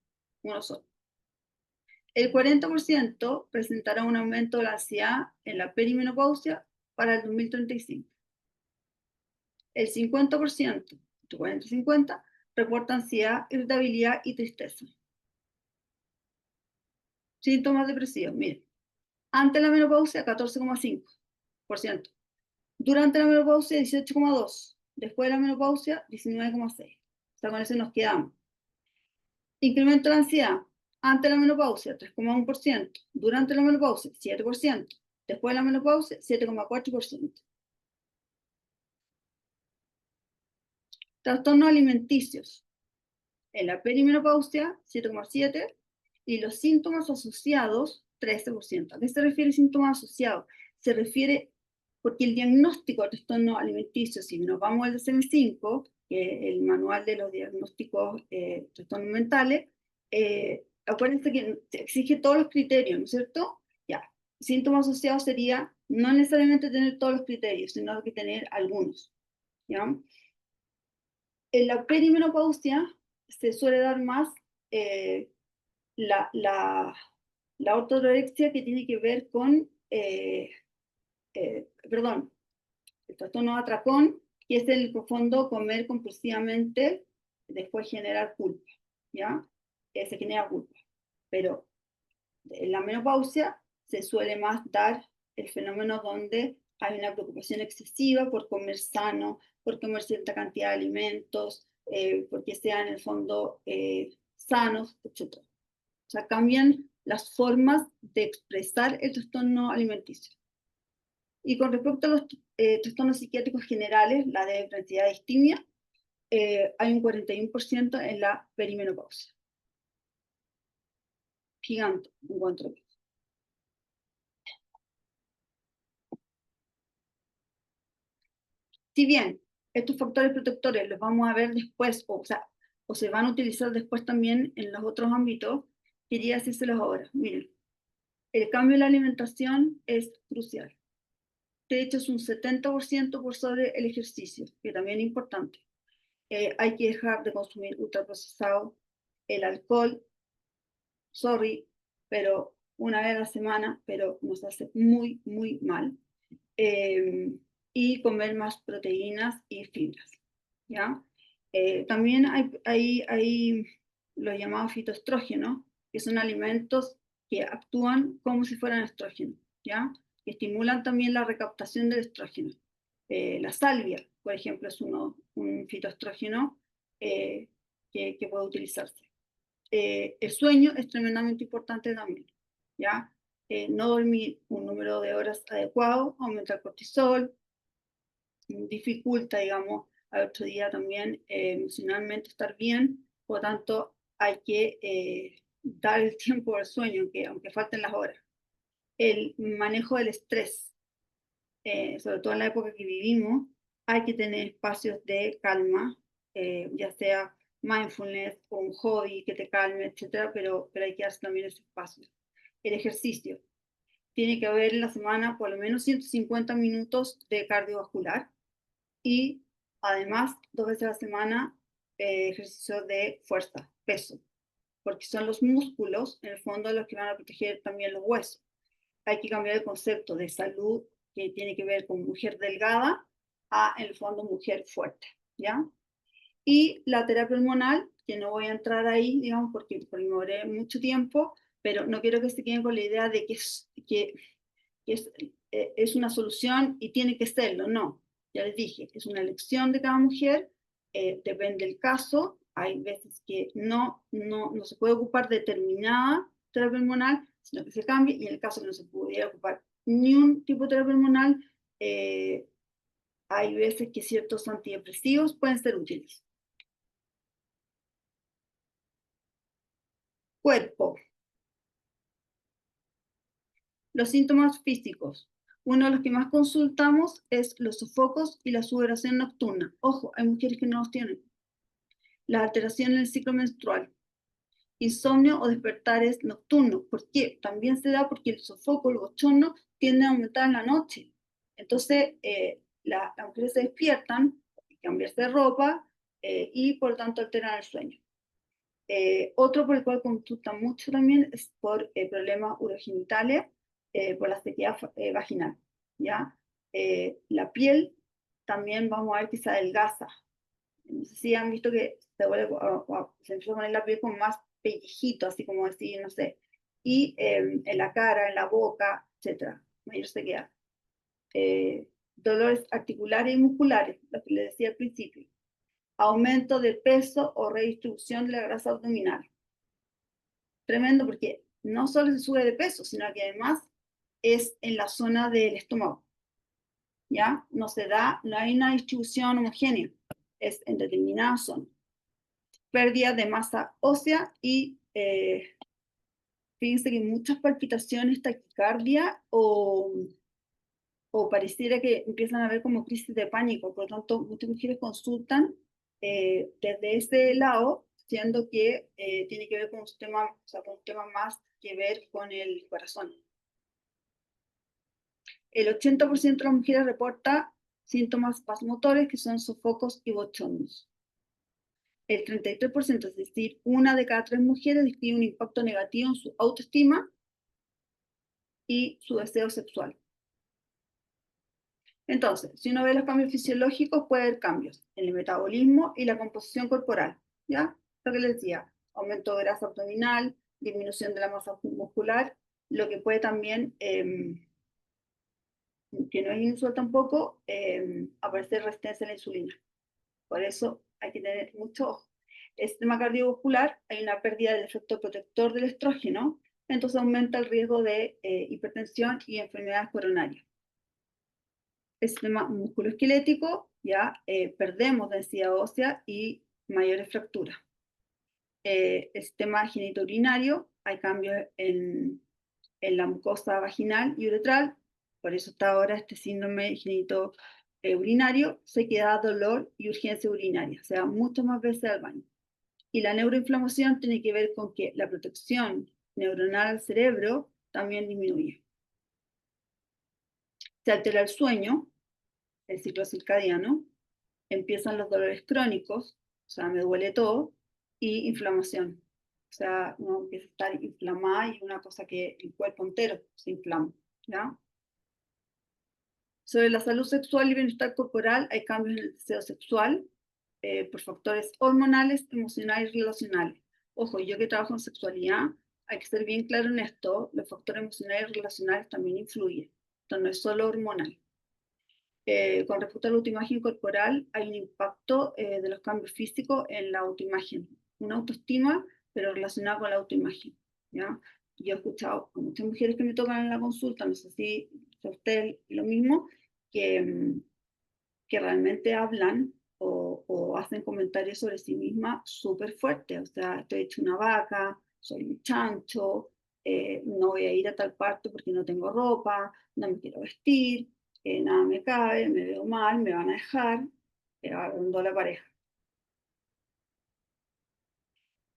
uno solo. El 40% presentará un aumento de la ansiedad en la perimenopausia para el 2035. El 50%, de 40 y 50, reporta ansiedad, irritabilidad y tristeza. Síntomas depresivos, miren. Ante la menopausia, 14,5%. Durante la menopausia, 18,2%. Después de la menopausia, 19,6%. O sea, con eso nos quedamos. Incremento de la ansiedad. Ante la menopausia, 3,1%. Durante la menopausia, 7%. Después de la menopausia, 7,4%. Trastornos alimenticios. En la perimenopausia, 7,7%. Y los síntomas asociados, 13%. ¿A qué se refiere síntomas asociados? Se refiere porque el diagnóstico de trastorno alimenticio, si nos vamos al DSM-5, que es el manual de los diagnósticos trastornos mentales, acuérdense que exige todos los criterios, ¿no es cierto? Ya, síntomas asociados sería no necesariamente tener todos los criterios, sino que tener algunos, ¿ya? En la perimenopausia se suele dar más eh, la ortorexia que tiene que ver con, perdón, el trastorno de atracón, que es el fondo comer compulsivamente, después generar culpa, ¿ya? Se genera culpa. Pero en la menopausia se suele más dar el fenómeno donde hay una preocupación excesiva por comer sano, por comer cierta cantidad de alimentos, porque sean en el fondo sanos, etc. O sea, cambian las formas de expresar el trastorno alimenticio. Y con respecto a los trastornos psiquiátricos generales, la de ansiedad y distimia, hay un 41% en la perimenopausia. Gigante, encuentro. Si bien estos factores protectores los vamos a ver después, o se van a utilizar después también en los otros ámbitos, quería decírselos ahora. Miren, el cambio en la alimentación es crucial. De hecho, es un 70% por sobre el ejercicio, que también es importante. Hay que dejar de consumir ultraprocesado, el alcohol, sorry, pero una vez a la semana, pero nos hace muy, muy mal. Y comer más proteínas y fibras, ¿ya? También hay los llamados fitoestrógenos, que son alimentos que actúan como si fueran estrógenos, ¿ya? Que estimulan también la recaptación del estrógeno. La salvia, por ejemplo, es un fitoestrógeno que puede utilizarse. El sueño es tremendamente importante también, ¿ya? No dormir un número de horas adecuado, aumenta el cortisol, dificulta, digamos, al otro día también emocionalmente estar bien, por lo tanto hay que dar el tiempo al sueño, aunque falten las horas. El manejo del estrés, sobre todo en la época que vivimos, hay que tener espacios de calma, ya sea mindfulness o un hobby que te calme, etcétera, pero hay que darse también ese espacio. El ejercicio. Tiene que haber en la semana por lo menos 150 minutos de cardiovascular y además 2 veces a la semana ejercicio de fuerza, peso, porque son los músculos, en el fondo, los que van a proteger también los huesos. Hay que cambiar el concepto de salud que tiene que ver con mujer delgada a, en el fondo, mujer fuerte, ¿ya? Y la terapia hormonal, que no voy a entrar ahí, digamos, porque me demoré mucho tiempo, pero no quiero que se queden con la idea de que es una solución y tiene que serlo, no. Ya les dije, es una elección de cada mujer, depende del caso, hay veces que no se puede ocupar determinada terapia hormonal, sino que se cambie, y en el caso que no se pudiera ocupar ni un tipo de terapia hormonal, hay veces que ciertos antidepresivos pueden ser útiles. Cuerpo. Los síntomas físicos. Uno de los que más consultamos es los sofocos y la sudoración nocturna. Ojo, hay mujeres que no los tienen. La alteración en el ciclo menstrual. Insomnio o despertares nocturnos. ¿Por qué? También se da porque el sofoco, el bochorno, tiende a aumentar en la noche. Entonces, las mujeres se despiertan, hay que cambiarse de ropa y por lo tanto alteran el sueño. Otro por el cual consultan mucho también es por problemas urogenitales, por la sequedad vaginal, ¿ya? La piel también vamos a ver que se adelgaza. No sé si han visto que se empieza a poner la piel como más pellejito, así como decir, no sé, y en la cara, en la boca, etcétera, mayor sequedad. Dolores articulares y musculares, lo que les decía al principio. Aumento de peso o redistribución de la grasa abdominal. Tremendo porque no solo se sube de peso, sino que además es en la zona del estómago. ¿Ya? No hay una distribución homogénea, es en determinada zona. Pérdida de masa ósea y fíjense que muchas palpitaciones, taquicardia o pareciera que empiezan a haber como crisis de pánico. Por lo tanto, muchas mujeres consultan desde ese lado, siendo que tiene que ver con un tema, o sea, con un tema más que ver con el corazón. El 80% de las mujeres reporta síntomas vasomotores, que son sofocos y bochornos. El 33%, es decir, 1 de cada 3 mujeres, describe un impacto negativo en su autoestima y su deseo sexual. Entonces, si uno ve los cambios fisiológicos, puede haber cambios en el metabolismo y la composición corporal, ¿ya? Lo que les decía, aumento de grasa abdominal, disminución de la masa muscular, lo que puede también, que no es inusual tampoco, aparecer resistencia a la insulina. Por eso hay que tener mucho ojo. El sistema cardiovascular, hay una pérdida del efecto protector del estrógeno, entonces aumenta el riesgo de hipertensión y enfermedades coronarias. El sistema musculoesquelético, ya perdemos densidad ósea y mayores fracturas. El sistema genitourinario, hay cambios en la mucosa vaginal y uretral, por eso está ahora este síndrome genitourinario, sequedad, dolor y urgencia urinaria, o sea, muchas más veces al baño. Y la neuroinflamación tiene que ver con que la protección neuronal al cerebro también disminuye. Se altera el sueño, el ciclo circadiano, empiezan los dolores crónicos, o sea, me duele todo, y inflamación. O sea, uno empieza a estar inflamada y una cosa que el cuerpo entero se inflama, ¿ya? Sobre la salud sexual y bienestar corporal, hay cambios en el deseo sexual por factores hormonales, emocionales y relacionales. Ojo, yo que trabajo en sexualidad, hay que ser bien claro en esto, los factores emocionales y relacionales también influyen. Entonces, no es solo hormonal. Con respecto a la autoimagen corporal, hay un impacto de los cambios físicos en la autoimagen. Una autoestima, pero relacionada con la autoimagen, ¿ya? Yo he escuchado a muchas mujeres que me tocan en la consulta, no sé si a usted lo mismo, que realmente hablan o hacen comentarios sobre sí mismas súper fuertes. O sea, estoy hecha una vaca, soy un chancho, no voy a ir a tal parte porque no tengo ropa, no me quiero vestir, nada me cabe, me veo mal, me van a dejar, abandonó la pareja.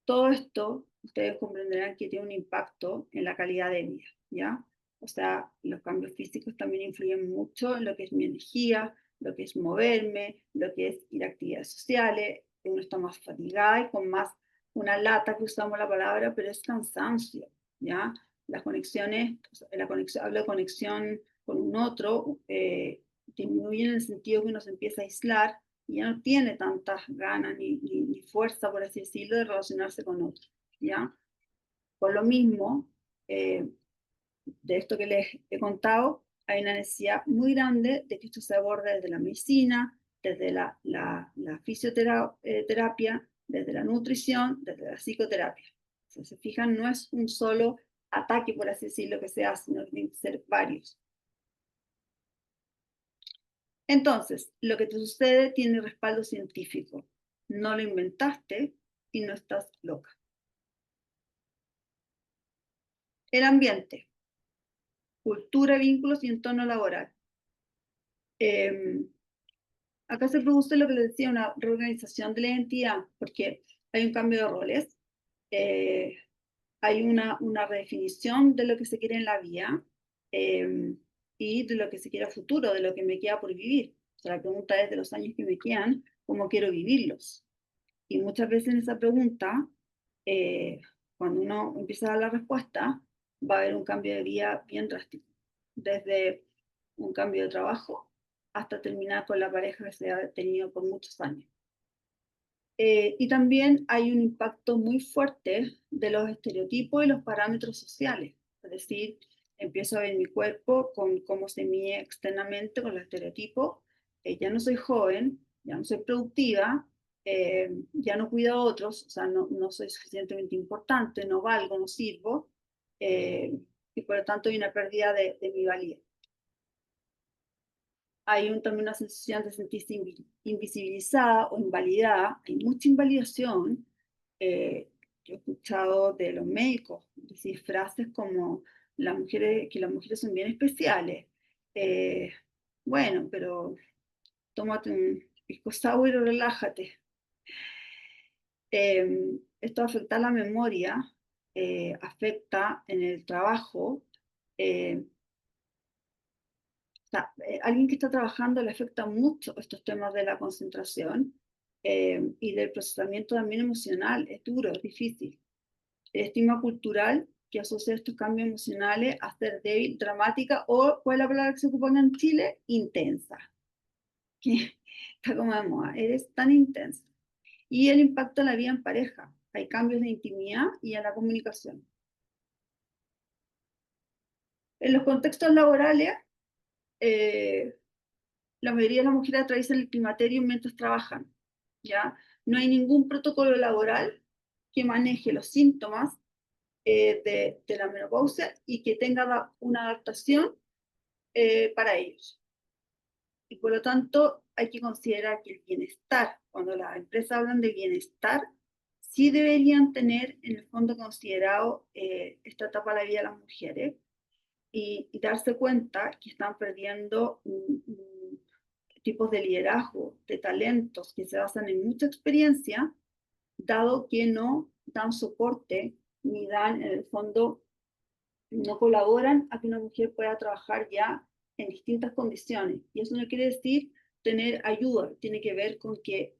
Todo esto, ustedes comprenderán que tiene un impacto en la calidad de vida, ¿ya? O sea, los cambios físicos también influyen mucho en lo que es mi energía, lo que es moverme, lo que es ir a actividades sociales. Uno está más fatigada y con más una lata que usamos la palabra, pero es cansancio, ¿ya? Las conexiones, hablo de conexión con un otro, disminuyen en el sentido que uno se empieza a aislar y ya no tiene tantas ganas ni fuerza, por así decirlo, de relacionarse con otros, ¿ya? Por lo mismo, eh, de esto que les he contado, hay una necesidad muy grande de que esto se aborde desde la medicina, desde la fisioterapia, desde la nutrición, desde la psicoterapia. Si se fijan, no es un solo ataque, por así decirlo, que se hace, sino que tienen que ser varios. Entonces, lo que te sucede tiene respaldo científico. No lo inventaste y no estás loca. El ambiente, cultura, vínculos y entorno laboral. Acá se produce lo que les decía, una reorganización de la identidad, porque hay un cambio de roles, eh, hay una redefinición de lo que se quiere en la vida eh, y de lo que se quiere a futuro, de lo que me queda por vivir. O sea, la pregunta es de los años que me quedan, ¿cómo quiero vivirlos? Y muchas veces en esa pregunta, eh, cuando uno empieza a dar la respuesta, va a haber un cambio de vida bien drástico. Desde un cambio de trabajo hasta terminar con la pareja que se ha tenido por muchos años. Y también hay un impacto muy fuerte de los estereotipos y los parámetros sociales. Es decir, empiezo a ver mi cuerpo con cómo se mide externamente con los estereotipos. Ya no soy joven, ya no soy productiva, ya no cuido a otros, o sea, no soy suficientemente importante, no valgo, no sirvo, y por lo tanto hay una pérdida de mi valía. Hay también una sensación de sentirse invisibilizada o invalidada. Hay mucha invalidación. Yo he escuchado de los médicos decir frases como que las mujeres son bien especiales. Eh, bueno, pero tómate un pisco sour y relájate. Esto afecta a la memoria, afecta en el trabajo. eh, sea, alguien que está trabajando le afecta mucho estos temas de la concentración y del procesamiento también emocional. Es duro, es difícil. El estigma cultural que asocia estos cambios emocionales a ser débil, dramática o, ¿cuál es la palabra que se ocupa en Chile? Intensa. Que está como de moda. Eres tan intensa. Y el impacto en la vida en pareja. Hay cambios de intimidad y en la comunicación. En los contextos laborales, eh, la mayoría de las mujeres atraviesan el climaterio mientras trabajan, ¿ya? No hay ningún protocolo laboral que maneje los síntomas de la menopausia y que tenga una adaptación para ellos. Y por lo tanto, hay que considerar que el bienestar, cuando las empresas hablan de bienestar, sí deberían tener en el fondo considerado esta etapa de la vida de las mujeres y darse cuenta que están perdiendo tipos de liderazgo, de talentos que se basan en mucha experiencia, dado que no dan soporte ni dan, en el fondo, no colaboran a que una mujer pueda trabajar ya en distintas condiciones. Y eso no quiere decir tener ayuda, tiene que ver con que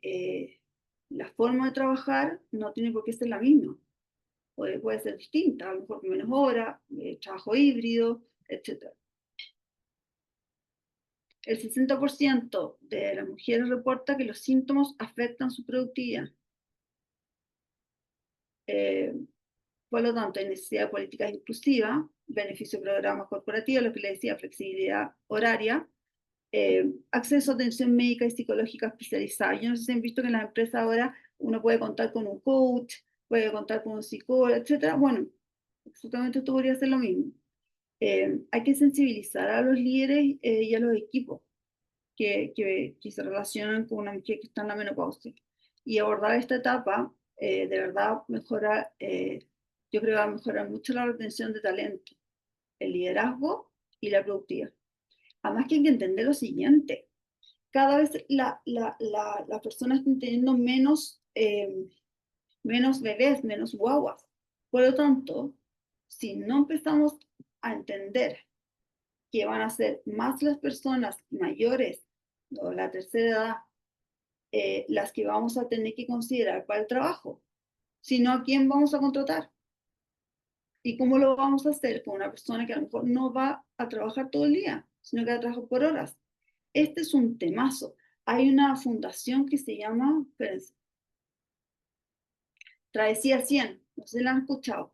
la forma de trabajar no tiene por qué ser la misma. Puede ser distinta, a lo mejor con menos horas, trabajo híbrido, etc. El 60% de las mujeres reporta que los síntomas afectan su productividad. Eh, por lo tanto, hay necesidad de políticas inclusivas, beneficio de programas corporativos, lo que le decía, flexibilidad horaria, acceso a atención médica y psicológica especializada. Yo no sé si han visto que en las empresas ahora uno puede contar con un coach, puede contar con un psicólogo, etc. Bueno, absolutamente esto podría ser lo mismo. Hay que sensibilizar a los líderes y a los equipos que se relacionan con una mujer que está en la menopausia. Y abordar esta etapa, de verdad, mejora, yo creo que va a mejorar mucho la retención de talento, el liderazgo y la productividad. Además que hay que entender lo siguiente, cada vez las personas están teniendo menos bebés, menos guaguas. Por lo tanto, si no empezamos a entender que van a ser más las personas mayores o la tercera edad las que vamos a tener que considerar para el trabajo, sino a quién vamos a contratar. ¿Y cómo lo vamos a hacer con una persona que a lo mejor no va a trabajar todo el día, sino que va a trabajar por horas? Este es un temazo. Hay una fundación que se llama, espérense, Travesía 100, no sé si la han escuchado,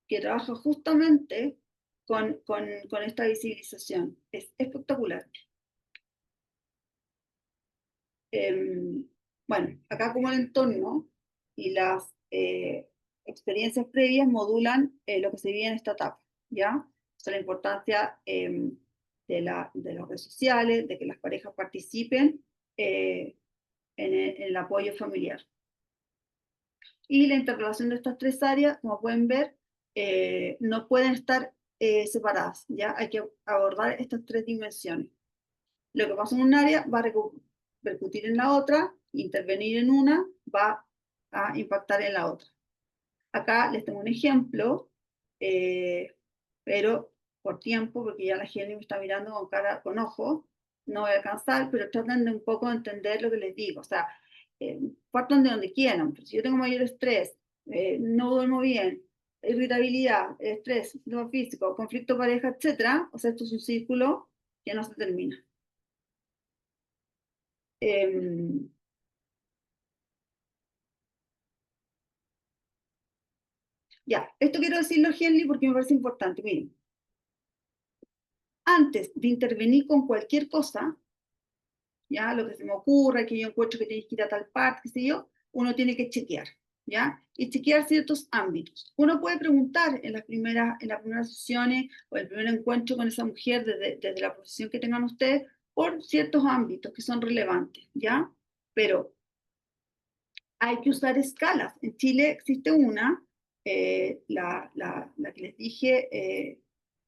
que trabaja justamente con esta visibilización. Es espectacular. Bueno, acá como el entorno y las experiencias previas modulan lo que se vive en esta etapa, ¿ya? O sea, la importancia de las redes sociales, de que las parejas participen en el apoyo familiar. Y la interrelación de estas tres áreas, como pueden ver, no pueden estar separadas, ¿ya? Hay que abordar estas tres dimensiones. Lo que pasa en un área va a repercutir en la otra, intervenir en una va a impactar en la otra. Acá les tengo un ejemplo, pero por tiempo, porque ya la gente me está mirando con cara, con ojo, no voy a alcanzar, pero traten de un poco entender lo que les digo. O sea, partan de donde quieran. Si yo tengo mayor estrés, no duermo bien, irritabilidad, estrés, síntoma físico, conflicto pareja, etcétera, o sea, esto es un círculo que no se termina. Ya, esto quiero decirlo, Henry, porque me parece importante. Miren, antes de intervenir con cualquier cosa, ya, lo que se me ocurra, que yo encuentro que tienes que ir a tal parte, qué sé yo, uno tiene que chequear, ¿ya? Y chequear ciertos ámbitos. Uno puede preguntar en las primeras sesiones o el primer encuentro con esa mujer desde la profesión que tengan ustedes por ciertos ámbitos que son relevantes, ¿ya? Pero hay que usar escalas. En Chile existe una, la que les dije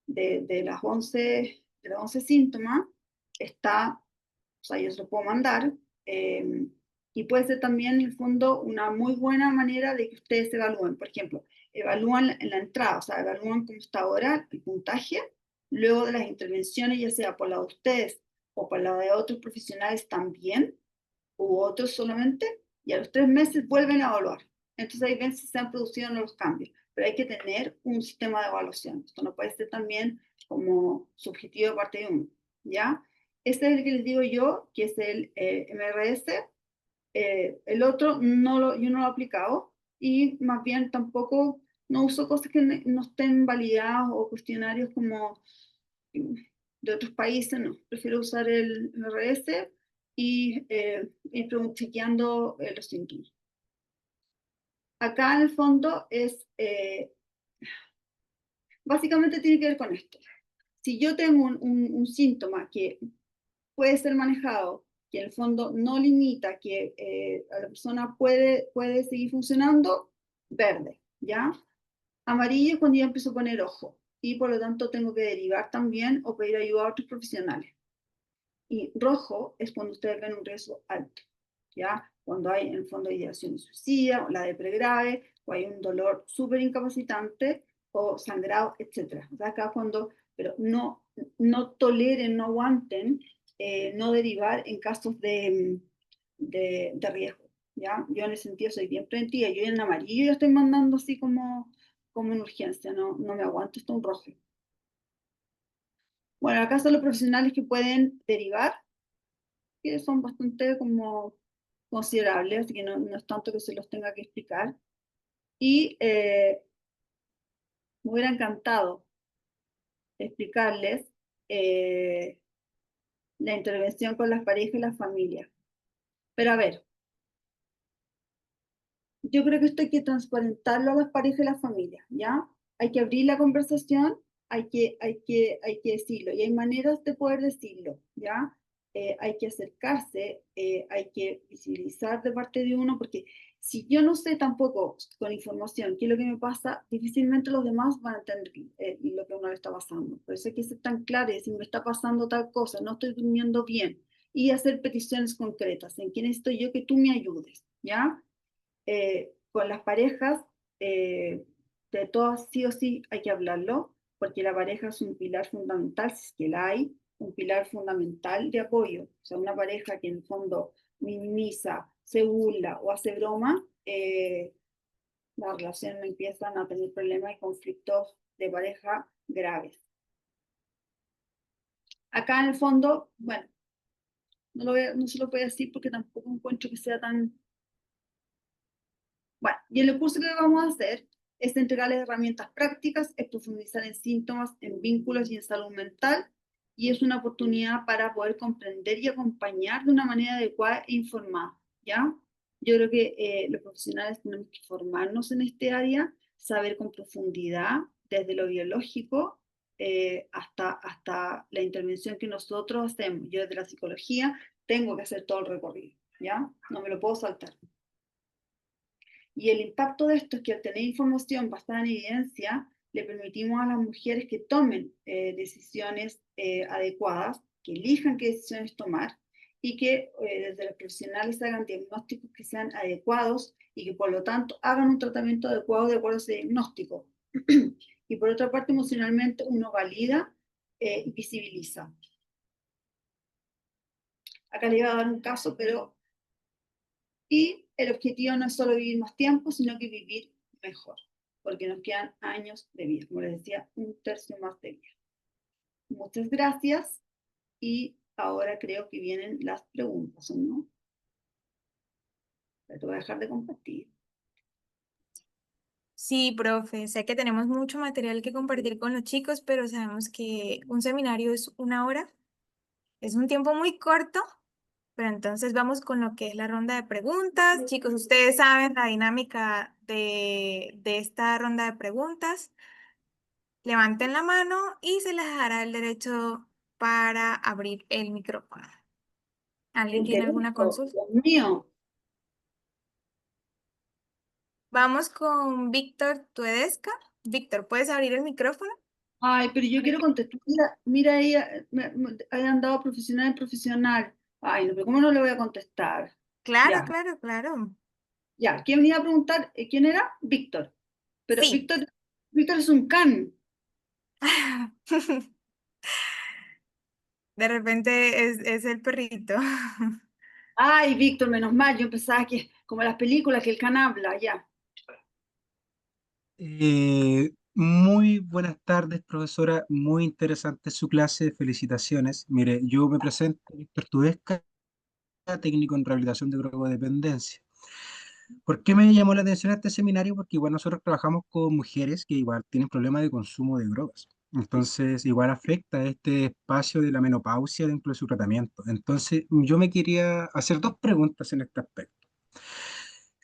de las 11 síntomas, está, o sea, yo se lo puedo mandar, y puede ser también, en el fondo, una muy buena manera de que ustedes se evalúen. Por ejemplo, evalúan en la entrada, o sea, evalúan cómo está ahora el puntaje, luego de las intervenciones, ya sea por la de ustedes o por la de otros profesionales también, u otros solamente, y a los 3 meses vuelven a evaluar. Entonces ahí ven si se han producido o no los cambios, pero hay que tener un sistema de evaluación. Esto no puede ser también como subjetivo de parte de uno, ¿ya? Este es el que les digo yo, que es el MRS. El otro yo no lo he aplicado y más bien tampoco no uso cosas que no estén validadas o cuestionarios como de otros países, no. Prefiero usar el MRS y ir chequeando los síntomas. Acá en el fondo es, básicamente tiene que ver con esto. Si yo tengo un síntoma que puede ser manejado, que en el fondo no limita, que a la persona puede seguir funcionando, verde, ¿ya? Amarillo es cuando ya empiezo a poner ojo y por lo tanto tengo que derivar también o pedir ayuda a otros profesionales. Y rojo es cuando ustedes ven un riesgo alto, ¿ya? Cuando hay en el fondo ideación suicida, o la depre grave, o hay un dolor súper incapacitante, o sangrado, etc. O sea, acá cuando, pero no toleren, no aguanten, no derivar en casos de riesgo, ¿ya? Yo en ese sentido soy bien preventiva, yo en amarillo ya estoy mandando así como en urgencia, no me aguanto, esto es un rojo. Bueno, acá son los profesionales que pueden derivar, que son bastante como considerables, así que no es tanto que se los tenga que explicar. Y me hubiera encantado explicarles la intervención con las parejas y las familias. Pero a ver, yo creo que esto hay que transparentarlo a las parejas y las familias, ¿ya? Hay que abrir la conversación, hay que decirlo, y hay maneras de poder decirlo, ¿ya? hay que acercarse, hay que visibilizar de parte de uno, porque si yo no sé tampoco con información qué es lo que me pasa, difícilmente los demás van a entender lo que a uno le está pasando. Por eso hay que ser tan claro y decir, me está pasando tal cosa, no estoy durmiendo bien, y hacer peticiones concretas, en quién estoy yo que tú me ayudes, ¿ya? Con las parejas, de todas sí o sí hay que hablarlo, porque la pareja es un pilar fundamental, si es que la hay, un pilar fundamental de apoyo. O sea, una pareja que en el fondo minimiza, se burla o hace broma, las relaciones empiezan a tener problemas y conflictos de pareja graves. Acá en el fondo, bueno, no se lo voy a decir porque tampoco encuentro que sea tan. Bueno, y en el curso que vamos a hacer es entregarles herramientas prácticas, es profundizar en síntomas, en vínculos y en salud mental, y es una oportunidad para poder comprender y acompañar de una manera adecuada e informada, ¿ya? Yo creo que los profesionales tenemos que formarnos en este área, saber con profundidad, desde lo biológico hasta la intervención que nosotros hacemos. Yo desde la psicología tengo que hacer todo el recorrido, ¿ya? No me lo puedo saltar. Y el impacto de esto es que al tener información basada en evidencia, le permitimos a las mujeres que tomen decisiones adecuadas, que elijan qué decisiones tomar y que desde los profesionales hagan diagnósticos que sean adecuados y que por lo tanto hagan un tratamiento adecuado de acuerdo a ese diagnóstico. Y por otra parte, emocionalmente uno valida y visibiliza. Acá le iba a dar un caso, pero y el objetivo no es solo vivir más tiempo, sino que vivir mejor, porque nos quedan años de vida, como les decía, un tercio más de vida. Muchas gracias y ahora creo que vienen las preguntas, ¿no? Te voy a dejar de compartir. Sí, profe, sé que tenemos mucho material que compartir con los chicos, pero sabemos que un seminario es 1 hora, es un tiempo muy corto, pero entonces vamos con lo que es la ronda de preguntas. Chicos, ustedes saben la dinámica de esta ronda de preguntas. Levanten la mano y se les dará el derecho para abrir el micrófono. ¿Alguien El tiene alguna derecho, consulta? Dios mío. Vamos con Víctor Tuedesca. Víctor, ¿puedes abrir el micrófono? Ay, pero yo quiero contestar. Mira, mira ella, han andado profesional en profesional. Ay, no, pero ¿cómo no le voy a contestar? Claro, Ya, claro, claro. ya. ¿Quién me iba a preguntar? ¿Quién era? Víctor. Pero Sí. Víctor es un can. De repente es el perrito. Ay, Víctor, menos mal, yo pensaba que como las películas que el can habla, ya. Muy buenas tardes, profesora. Muy interesante su clase. Felicitaciones. Mire, yo me presento, Víctor Tudesca, técnico en rehabilitación de drogodependencia. ¿Por qué me llamó la atención este seminario? Porque igual nosotros trabajamos con mujeres que igual tienen problemas de consumo de drogas. Entonces, igual afecta este espacio de la menopausia dentro de su tratamiento. Entonces, yo me quería hacer dos preguntas en este aspecto.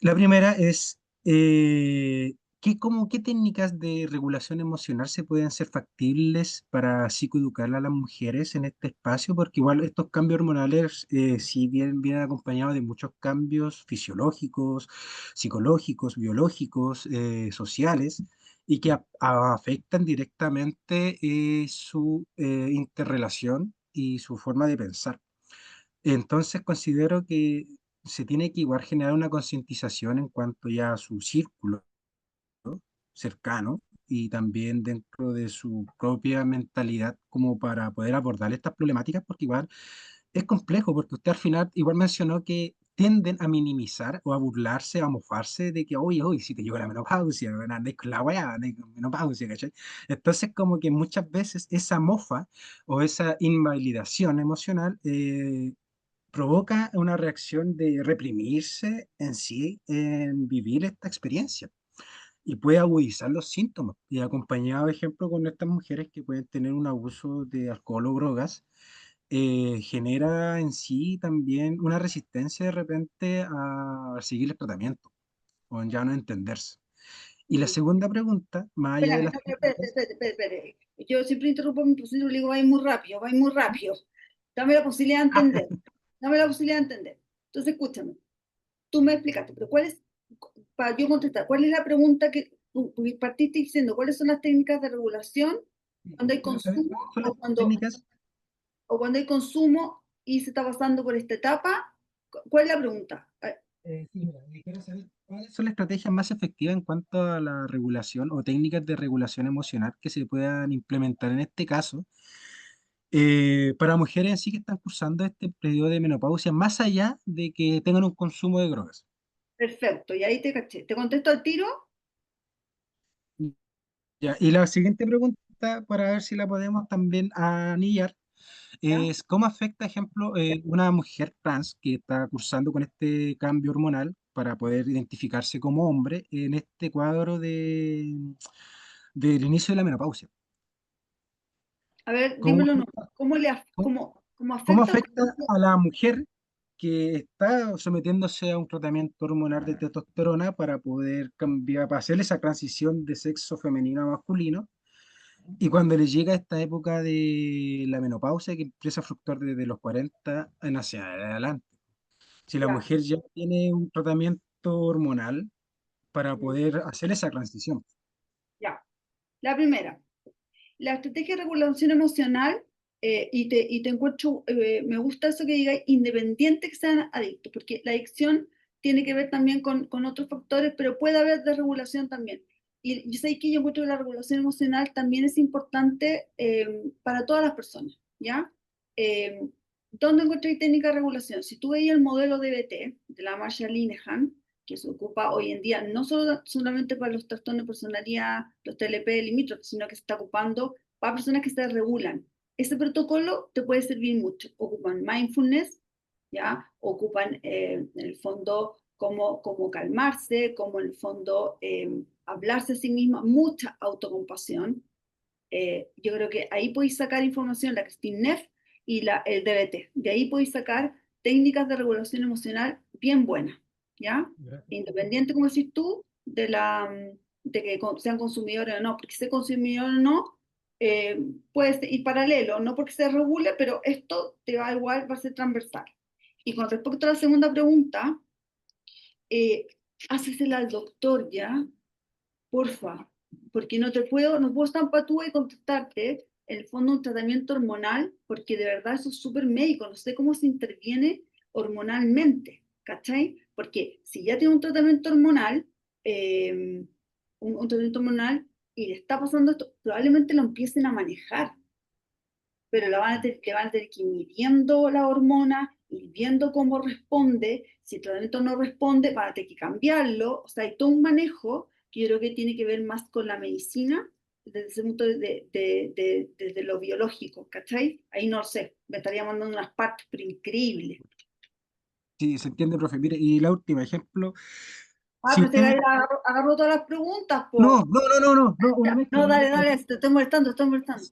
La primera es, ¿qué técnicas de regulación emocional se pueden ser factibles para psicoeducar a las mujeres en este espacio? Porque igual estos cambios hormonales, si bien vienen acompañados de muchos cambios fisiológicos, psicológicos, biológicos, sociales, y que afectan directamente su interrelación y su forma de pensar. Entonces considero que se tiene que igual generar una concientización en cuanto ya a su círculo cercano y también dentro de su propia mentalidad como para poder abordar estas problemáticas, porque igual es complejo, porque usted al final igual mencionó que tienden a minimizar o a burlarse, a mofarse de que, oye, oye, si te llegó la menopausia, ¿verdad? Andáis con la weá, andáis con menopausia, ¿cachai? Entonces, como que muchas veces esa mofa o esa invalidación emocional provoca una reacción de reprimirse en sí, en vivir esta experiencia y puede agudizar los síntomas. Y acompañado, por ejemplo, con estas mujeres que pueden tener un abuso de alcohol o drogas, genera en sí también una resistencia de repente a seguir el tratamiento o en ya no entenderse. Y la segunda pregunta, más allá de Espérame, las no, pero técnicas, espérate. Yo siempre interrumpo a mi profesor y le digo, va muy rápido, va muy rápido. Dame la posibilidad de entender. Dame la posibilidad de entender. Entonces, escúchame. Tú me explicaste, pero para yo contestar, ¿cuál es la pregunta que tú partiste diciendo? ¿Cuáles son las técnicas de regulación cuando hay Quiero saber consumo cuáles son las o técnicas. cuando hay consumo y se está pasando por esta etapa? ¿Cuál es la pregunta? Sí, mira, quiero saber cuáles son las estrategias más efectivas en cuanto a la regulación o técnicas de regulación emocional que se puedan implementar en este caso para mujeres en sí que están cursando este periodo de menopausia, más allá de que tengan un consumo de drogas. Perfecto, y ahí te caché. ¿Te contesto al tiro? Ya, y la siguiente pregunta, para ver si la podemos también anillar, ¿Ya? es cómo afecta, ejemplo, una mujer trans que está cursando con este cambio hormonal para poder identificarse como hombre en este cuadro del inicio de la menopausia. A ver, ¿Cómo, dímelo no. cómo- ¿Cómo cómo afecta el afecta consumo? a la mujer que está sometiéndose a un tratamiento hormonal de testosterona para poder cambiar, para hacer esa transición de sexo femenino a masculino? Y cuando le llega esta época de la menopausia, que empieza a fluctuar desde los 40 en hacia adelante. Si la Ya, mujer ya tiene un tratamiento hormonal para mm, poder hacer esa transición. ya. La primera. La estrategia de regulación emocional, y te encuentro, me gusta eso que diga, independiente que sean adictos, porque la adicción tiene que ver también con otros factores, pero puede haber desregulación también. Y yo sé que yo encuentro que la regulación emocional también es importante para todas las personas, ¿ya? Eh, ¿Dónde encontré técnica de regulación? Si tú veis el modelo DBT de la Marshall Linehan, que se ocupa hoy en día no solo, solamente para los trastornos de personalidad, los TLP limítrofes, sino que se está ocupando para personas que se regulan. Ese protocolo te puede servir mucho. Ocupan mindfulness, ¿ya? Ocupan en el fondo cómo calmarse, cómo en el fondo hablarse a sí misma, mucha autocompasión. Yo creo que ahí podéis sacar información, la Christine Neff y el DBT. De ahí podéis sacar técnicas de regulación emocional bien buenas, ¿ya? Gracias. Independiente, como decís tú, de que sean consumidores o no, porque ser consumidor o no, puede ser, y paralelo, no porque se regule, pero esto te va igual, va a ser transversal. Y con respecto a la segunda pregunta, eh, hácesela al doctor, ¿ya? Porfa, porque no puedo estar patúa y contestarte en el fondo un tratamiento hormonal, porque de verdad eso es súper médico, no sé cómo se interviene hormonalmente, ¿cachai? Porque si ya tiene un tratamiento hormonal, un tratamiento hormonal y le está pasando esto, probablemente lo empiecen a manejar, pero le van a tener que ir midiendo la hormona, ir viendo cómo responde. Si el tratamiento no responde, van a tener que cambiarlo. O sea, hay todo un manejo que yo creo que tiene que ver más con la medicina, desde ese punto desde lo biológico, ¿cachai? Ahí no sé, me estaría mandando unas partes, pero increíbles. Sí, se entiende, profe. Mire, y la última ejemplo, Ah, si pero usted... agarró todas las preguntas, No, po. no, no, no, no, no, No, una dale, mezcla. dale, te estoy molestando, te estoy molestando.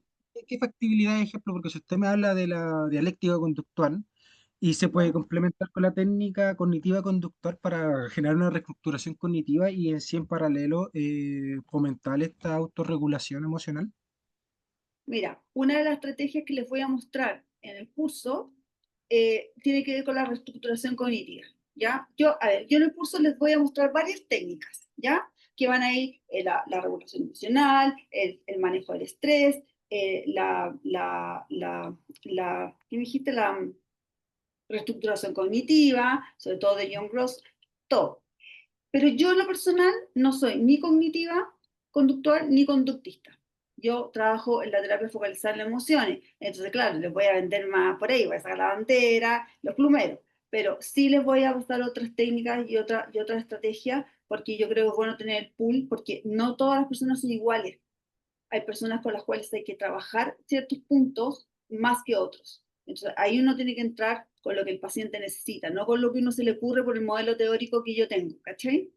¿Qué factibilidad de ejemplo? Porque si usted me habla de la dialéctica conductual y se puede complementar con la técnica cognitiva conductual para generar una reestructuración cognitiva y en sí en paralelo fomentar esta autorregulación emocional. Mira, una de las estrategias que les voy a mostrar en el curso tiene que ver con la reestructuración cognitiva, ¿ya? Yo en el curso les voy a mostrar varias técnicas, ¿ya? Que van a ir la regulación emocional, el manejo del estrés, ¿qué me dijiste? La reestructuración cognitiva, sobre todo de John Gross, todo. Pero yo en lo personal no soy ni cognitiva, conductual, ni conductista. Yo trabajo en la terapia focalizada en las emociones. Entonces, claro, les voy a vender más por ahí, voy a sacar la bandera, los plumeros. Pero sí les voy a pasar otras técnicas y otras estrategias, porque yo creo que es bueno tener el pool, porque no todas las personas son iguales. Hay personas con las cuales hay que trabajar ciertos puntos más que otros. Entonces, ahí uno tiene que entrar con lo que el paciente necesita, no con lo que uno se le ocurre por el modelo teórico que yo tengo, ¿cachai?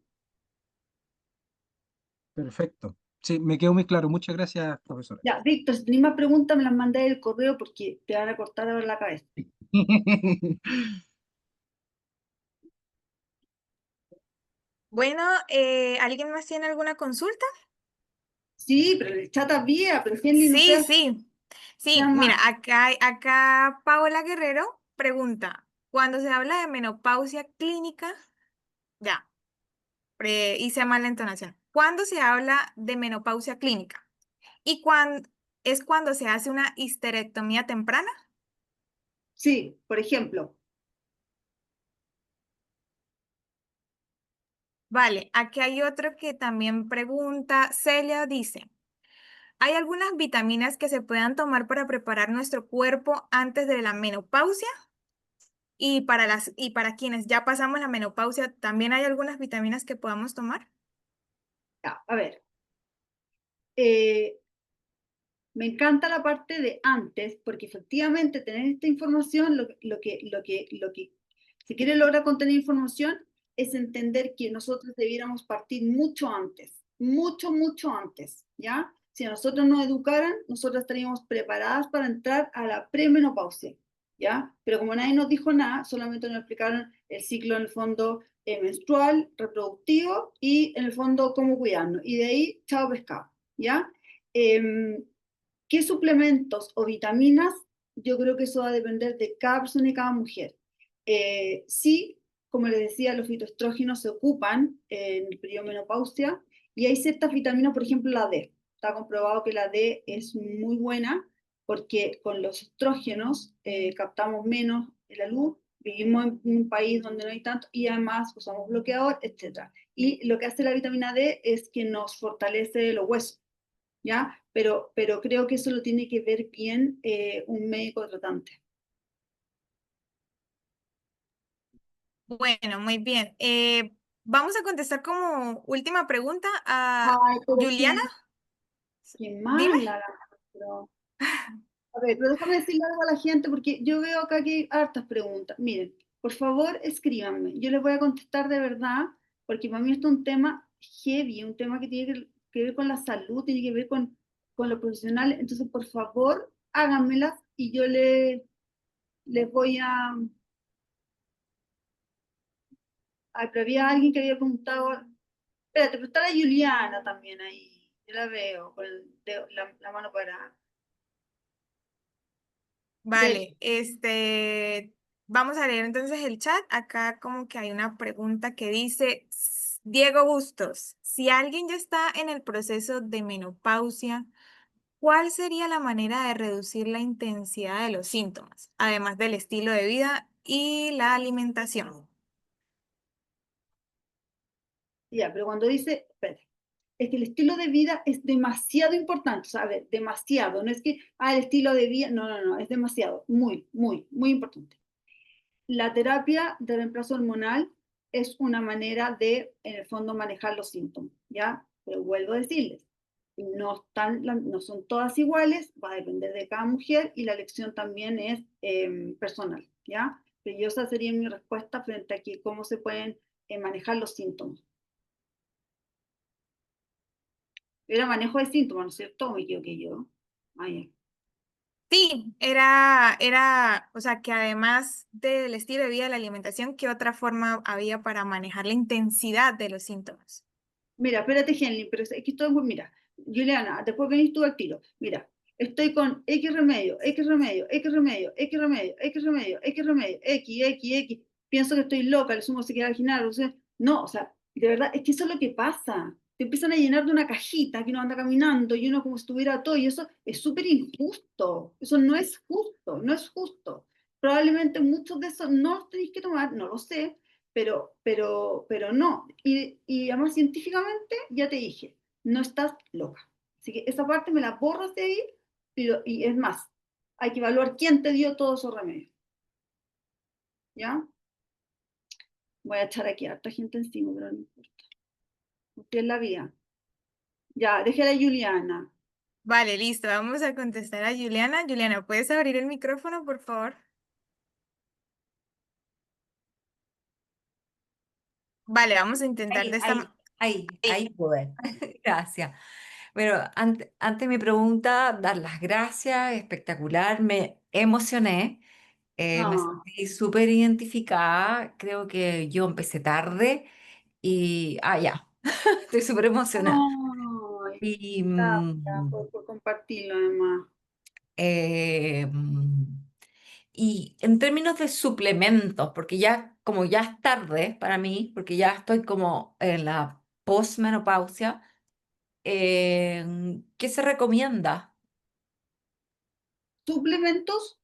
Perfecto. Sí, me quedó muy claro. Muchas gracias, profesora. Ya, Víctor, si tenés más preguntas, me las mandé el correo porque te van a cortar ahora la cabeza. Bueno, ¿alguien más tiene alguna consulta? Sí, pero el chat había, pero ¿quién Sí, linutea? sí. Se Sí, mira, llama, acá Paola Guerrero pregunta, cuando se habla de menopausia clínica, ya, hice mal la entonación. ¿Cuándo se habla de menopausia clínica? ¿Y cuándo es cuando se hace una histerectomía temprana? sí, por ejemplo, Vale, aquí hay otro que también pregunta, Celia dice, ¿hay algunas vitaminas que se puedan tomar para preparar nuestro cuerpo antes de la menopausia? Y para quienes ya pasamos la menopausia, ¿también hay algunas vitaminas que podamos tomar? ya, a ver, eh, me encanta la parte de antes, porque efectivamente tener esta información, si quiere lograr contener información, es entender que nosotros debiéramos partir mucho antes, mucho, mucho antes, ¿ya? Si a nosotros nos educaran, nosotros estaríamos preparadas para entrar a la premenopausia, ¿ya? Pero como nadie nos dijo nada, solamente nos explicaron el ciclo en el fondo menstrual, reproductivo y en el fondo cómo cuidarnos. Y de ahí, chao pescado, ¿ya? Em, ¿Qué suplementos o vitaminas? Yo creo que eso va a depender de cada persona y cada mujer. Sí, como les decía, los fitoestrógenos se ocupan en el periodo de menopausia y hay ciertas vitaminas, por ejemplo la D. Está comprobado que la D es muy buena porque con los estrógenos captamos menos la luz, vivimos en un país donde no hay tanto y además usamos bloqueador, etc. Y lo que hace la vitamina D es que nos fortalece los huesos. ¿Ya? Pero creo que eso lo tiene que ver bien un médico tratante. Bueno, muy bien. Vamos a contestar como última pregunta a Ay, pero Juliana. qué Dime. mala la pero, a ver, pero déjame decirle algo a la gente porque yo veo acá que hay hartas preguntas. Miren, por favor, escríbanme. Yo les voy a contestar de verdad porque para mí esto es un tema heavy, un tema que tiene que ver con la salud, tiene que ver con lo profesional. Entonces, por favor, háganmelas y yo les voy a... Ay, pero había alguien que había preguntado. Espérate, pero está la Juliana también ahí. Yo la veo con la mano parada. De, Vale, vamos a leer entonces el chat. Acá como que hay una pregunta que dice, Diego Bustos, si alguien ya está en el proceso de menopausia, ¿cuál sería la manera de reducir la intensidad de los síntomas, además del estilo de vida y la alimentación? ya, pero cuando dice, espérate, es que el estilo de vida es demasiado importante, ¿sabes? Demasiado. No es que, el estilo de vida, no, no, no, es demasiado, muy, muy, muy importante. La terapia de reemplazo hormonal es una manera de, en el fondo, manejar los síntomas, ¿ya? Pero vuelvo a decirles, no son todas iguales, va a depender de cada mujer y la elección también es personal, ¿ya? Pero yo esa sería mi respuesta frente a que cómo se pueden manejar los síntomas. Era manejo de síntomas, ¿no es cierto? Me equivoqué yo. Ay, Sí, o sea, que además del estilo de vida y la alimentación, ¿qué otra forma había para manejar la intensidad de los síntomas? mira, espérate, Henry, pero es que esto es, mira, Juliana, después venís tú al tiro. Mira, estoy con X remedio, X remedio, X remedio, X remedio, X remedio, X remedio, X, X, X. Pienso que estoy loca, el sumo se queda al final. O sea, no, o sea, de verdad, es que eso es lo que pasa. Te empiezan a llenar de una cajita que uno anda caminando y uno como si estuviera todo, y eso es súper injusto. Eso no es justo, no es justo. Probablemente muchos de esos no los tenéis que tomar, no lo sé, pero no. Y además científicamente, ya te dije, no estás loca. Así que esa parte me la borras de ahí y es más, hay que evaluar quién te dio todos esos remedios. ¿Ya? Voy a echar aquí a harta gente encima, pero no importa. Usted es la vida. Ya, déjala a Juliana. Vale, listo, vamos a contestar a Juliana. Juliana, ¿puedes abrir el micrófono, por favor? Vale, vamos a intentar Ahí, de esta... ahí, ahí pude. Gracias. Bueno, ante mi pregunta, dar las gracias, espectacular, me emocioné, me No. sentí súper identificada, creo que yo empecé tarde y, ya, estoy súper emocionada. Ay, Y gracias por compartirlo además. Y en términos de suplementos, porque ya como ya es tarde para mí, porque ya estoy como en la posmenopausia, ¿qué se recomienda? Suplementos,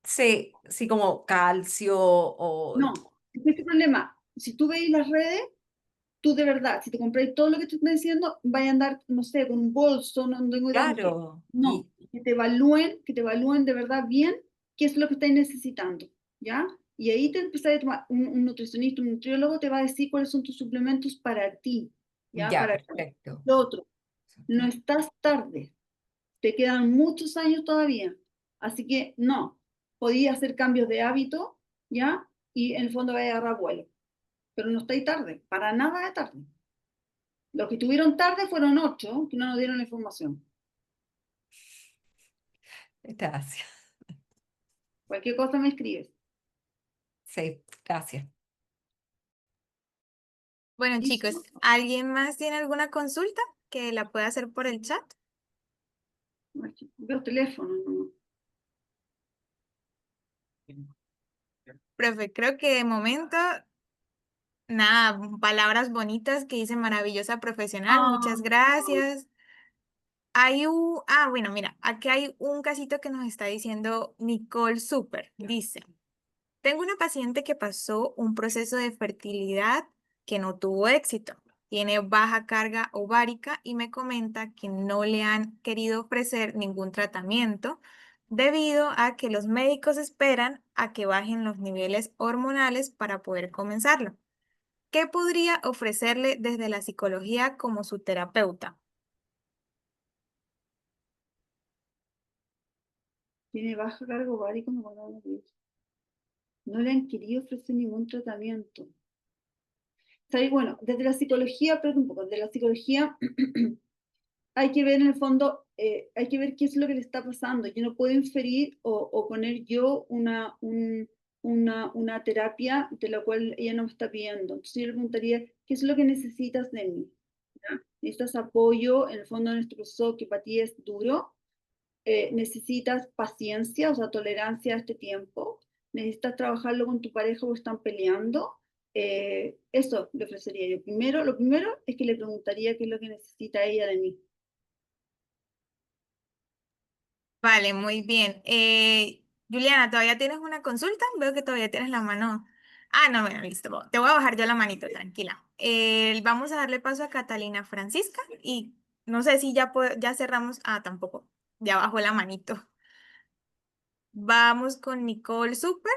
Sí, sí, como calcio o... no. Este problema, si tú veis las redes, tú de verdad, si te compráis todo lo que te estoy diciendo, vaya a andar, no sé, con un bolso, no tengo idea con qué. Claro, No, que te evalúen de verdad bien qué es lo que estáis necesitando, ¿ya? Y ahí te empezás a tomar, un nutricionista, un nutriólogo te va a decir cuáles son tus suplementos para ti, ¿ya? ya, Para perfecto. lo otro. No estás tarde, te quedan muchos años todavía, así que no, podías hacer cambios de hábito, ¿ya? Y en el fondo vais a agarrar vuelo, pero no estáis tarde, para nada de tarde. Los que tuvieron tarde fueron 8 que no nos dieron la información. Gracias. Cualquier cosa me escribes. Sí, gracias. Bueno, ¿Listo? chicos, ¿alguien más tiene alguna consulta que la pueda hacer por el chat? Veo teléfono, no. Profe, creo que de momento, nada, palabras bonitas que dice maravillosa profesional, Ah, muchas gracias. Bueno, mira, aquí hay un casito que nos está diciendo Nicole Super. Dice, tengo una paciente que pasó un proceso de fertilidad que no tuvo éxito. Tiene baja carga ovárica y me comenta que no le han querido ofrecer ningún tratamiento debido a que los médicos esperan a que bajen los niveles hormonales para poder comenzarlo. ¿Qué podría ofrecerle desde la psicología como su terapeuta? tiene baja carga ovárica, me acuerdo de eso. No le han querido ofrecer ningún tratamiento. ¿Sabes? Bueno, desde la psicología, pero un poco, desde la psicología hay que ver en el fondo, hay que ver qué es lo que le está pasando. Yo no puedo inferir o poner yo una terapia de la cual ella no me está pidiendo. Entonces yo le preguntaría, ¿qué es lo que necesitas de mí? ¿Ya? ¿Necesitas apoyo en el fondo de nuestro proceso que para ti es duro? ¿Necesitas paciencia, o sea, tolerancia a este tiempo? ¿Necesitas trabajarlo con tu pareja o están peleando? Eso le ofrecería yo. Lo primero es que le preguntaría qué es lo que necesita ella de mí. Vale, muy bien. Juliana, ¿todavía tienes una consulta? Veo que todavía tienes la mano. Ah, no, bueno, listo. Te voy a bajar yo la manito, tranquila. Vamos a darle paso a Catalina Francisca y no sé si ya cerramos. Ah, tampoco. Ya bajó la manito. Vamos con Nicole Super.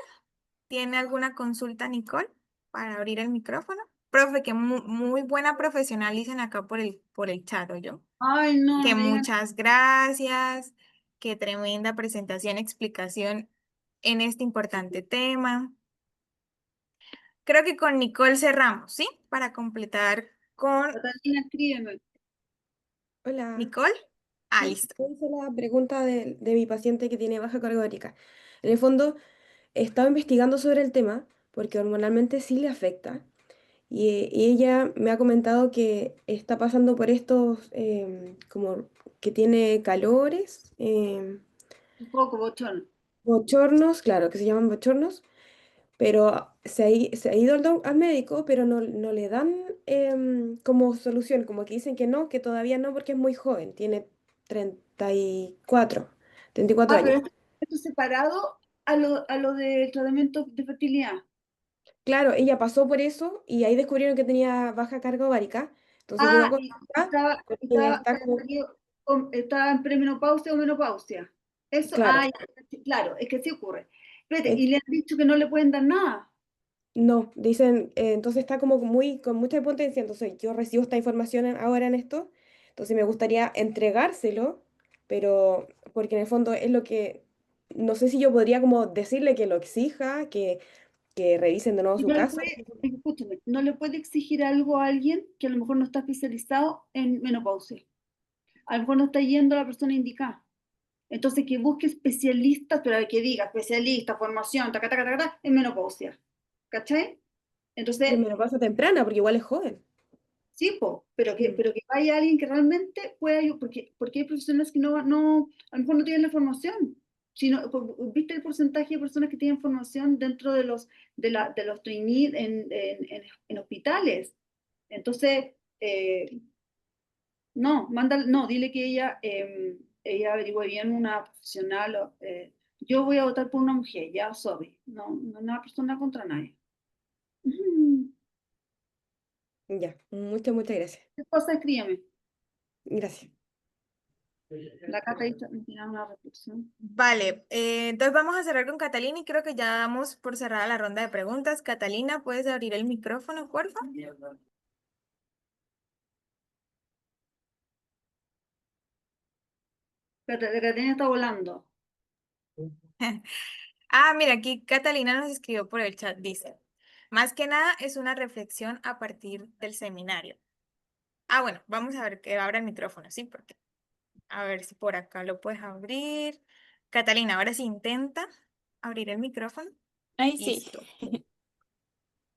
¿Tiene alguna consulta, Nicole, para abrir el micrófono? Profe, que muy buena profesional dicen acá por el chat, yo. Ay, no, no Que me digan. muchas gracias, qué tremenda presentación, explicación en este importante tema. Creo que con Nicole cerramos, ¿sí? Para completar con Catalina, escríbeme. Hola, Nicole. Ah, sí, listo. hice la pregunta de mi paciente que tiene baja carga ovárica. En el fondo, he estado investigando sobre el tema porque hormonalmente sí le afecta y ella me ha comentado que está pasando por estos, como que tiene calores, Un poco, bochón. bochornos, claro, que se llaman bochornos, pero se ha ido al médico, pero no le dan como solución, como que dicen que no, que todavía no, porque es muy joven, tiene 34, 34 Ah, pero años. esto es separado a lo del tratamiento de fertilidad. Claro, ella pasó por eso y ahí descubrieron que tenía baja carga ovárica, entonces llegó a Ah, y consulta porque estaba, está como, estaba en premenopausia o menopausia. Eso, claro, claro, es que sí ocurre. Espérate, eh, y le han dicho que no le pueden dar nada. no, dicen, entonces está como muy, con mucha impotencia, entonces yo recibo esta información ahora en esto, entonces me gustaría entregárselo, pero porque en el fondo es lo que, no sé si yo podría como decirle que lo exija, que revisen de nuevo Y su no le caso. puede, escúchame, no le puede exigir algo a alguien que a lo mejor no está especializado en menopausia. A lo mejor no está yendo a la persona indicada. Entonces, que busque especialistas, pero que diga especialista, formación, taca, taca, taca, taca, en menopausia. ¿Cachai? Pero Entonces, me lo pasa temprana, porque igual es joven. sí, po, pero que, Mm. pero que vaya alguien que realmente pueda ayudar, porque hay profesionales que a lo mejor no tienen la formación. ¿Viste el porcentaje de personas que tienen formación dentro de los trainees en hospitales? Entonces, no, dile que ella averigüe bien una profesional. Yo voy a votar por una mujer, ya, sorry. No, una persona contra nadie. Ya, muchas gracias. ¿Qué cosa? Escríbeme. Gracias. La Cata ahí me tiene una reflexión. Vale, entonces vamos a cerrar con Catalina y creo que ya damos por cerrada la ronda de preguntas. Catalina, ¿puedes abrir el micrófono, por favor? Pero la Caterina está volando. Ah, mira, aquí Catalina nos escribió por el chat, dice, más que nada es una reflexión a partir del seminario. Ah, bueno, vamos a ver que abra el micrófono, ¿sí? Porque, a ver si por acá lo puedes abrir. Catalina, ahora sí intenta abrir el micrófono. Ahí sí. Listo.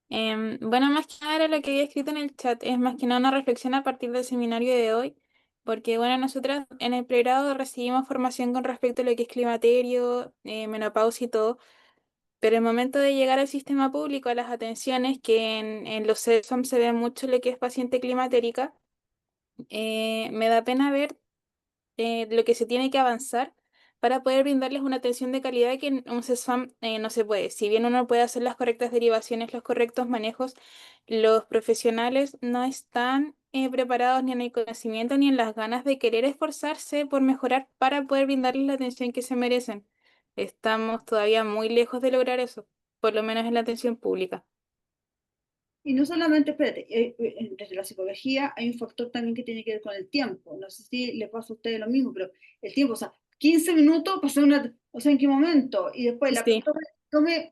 Bueno, más que nada era lo que había escrito en el chat, es más que nada una reflexión a partir del seminario de hoy, porque bueno, nosotras en el pregrado recibimos formación con respecto a lo que es climaterio, menopausia y todo, pero el momento de llegar al sistema público, a las atenciones, que en los CESOM se ve mucho lo que es paciente climatérica, me da pena ver lo que se tiene que avanzar para poder brindarles una atención de calidad que en un CESFAM no se puede. Si bien uno puede hacer las correctas derivaciones, los correctos manejos, los profesionales no están preparados ni en el conocimiento ni en las ganas de querer esforzarse por mejorar para poder brindarles la atención que se merecen. Estamos todavía muy lejos de lograr eso, por lo menos en la atención pública. Y no solamente, espérate, desde la psicología hay un factor también que tiene que ver con el tiempo. No sé si le pasa a ustedes lo mismo, pero el tiempo, o sea, 15 minutos para hacer o sea, ¿en qué momento? Y después Sí,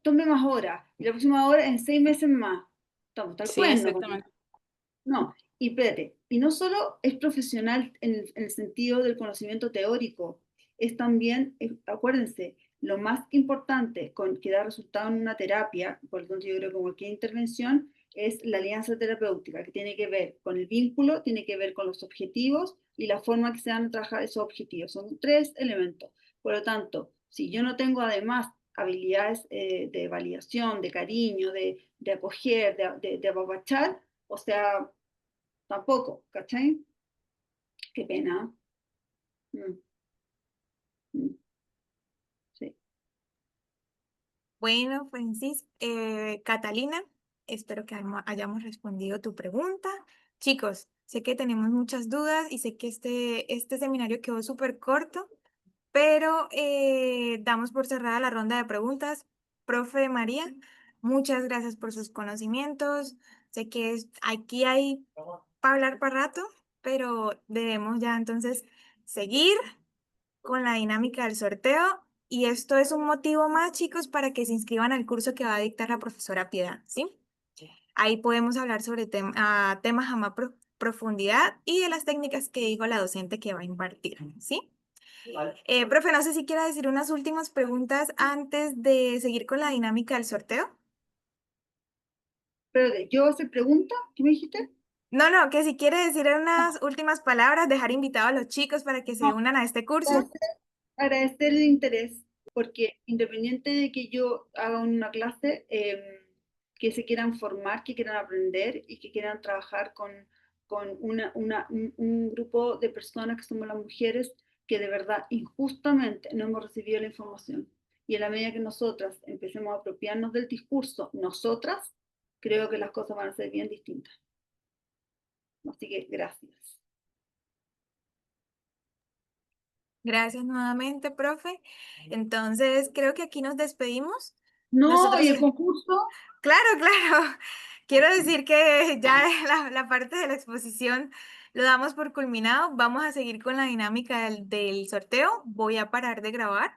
tome más horas, y la próxima hora en 6 meses más. Estamos tal sí, cual, ¿no? exactamente. No, y espérate, y no solo es profesional en el sentido del conocimiento teórico, es también, acuérdense, lo más importante que da resultado en una terapia, por lo tanto yo creo que cualquier intervención, es la alianza terapéutica, que tiene que ver con el vínculo, tiene que ver con los objetivos y la forma que se van a trabajar esos objetivos. Son 3 elementos. Por lo tanto, si yo no tengo además habilidades de validación, de cariño, de acoger, de apapachar, o sea, tampoco, ¿cachai? Qué pena. Mm, mm, sí. Bueno, Francis, Catalina, espero que hayamos respondido tu pregunta. Chicos, sé que tenemos muchas dudas y sé que este seminario quedó súper corto, pero damos por cerrada la ronda de preguntas. Profe María, muchas gracias por sus conocimientos. Sé que aquí hay para hablar para rato, pero debemos ya entonces seguir con la dinámica del sorteo. Y esto es un motivo más, chicos, para que se inscriban al curso que va a dictar la profesora Piedad, ¿sí? Ahí podemos hablar sobre temas a más profundidad y de las técnicas que dijo la docente que va a impartir, ¿sí? Profe, no sé si quiera decir unas últimas preguntas antes de seguir con la dinámica del sorteo. Pero ¿yo hacer pregunta? ¿Qué me dijiste? No, no, que si quiere decir unas últimas palabras, dejar invitados a los chicos para que se No, unan a este curso. agradecer el interés, porque independiente de que yo haga una clase, que se quieran formar, que quieran aprender y que quieran trabajar con un grupo de personas que somos las mujeres que de verdad injustamente no hemos recibido la información. Y en la medida que nosotras empecemos a apropiarnos del discurso, nosotras, creo que las cosas van a ser bien distintas. Así que gracias. Gracias nuevamente, profe. Entonces, creo que aquí nos despedimos. No, Nosotros, y el concurso, claro, claro. Quiero decir que ya la parte de la exposición lo damos por culminado. Vamos a seguir con la dinámica del sorteo. Voy a parar de grabar.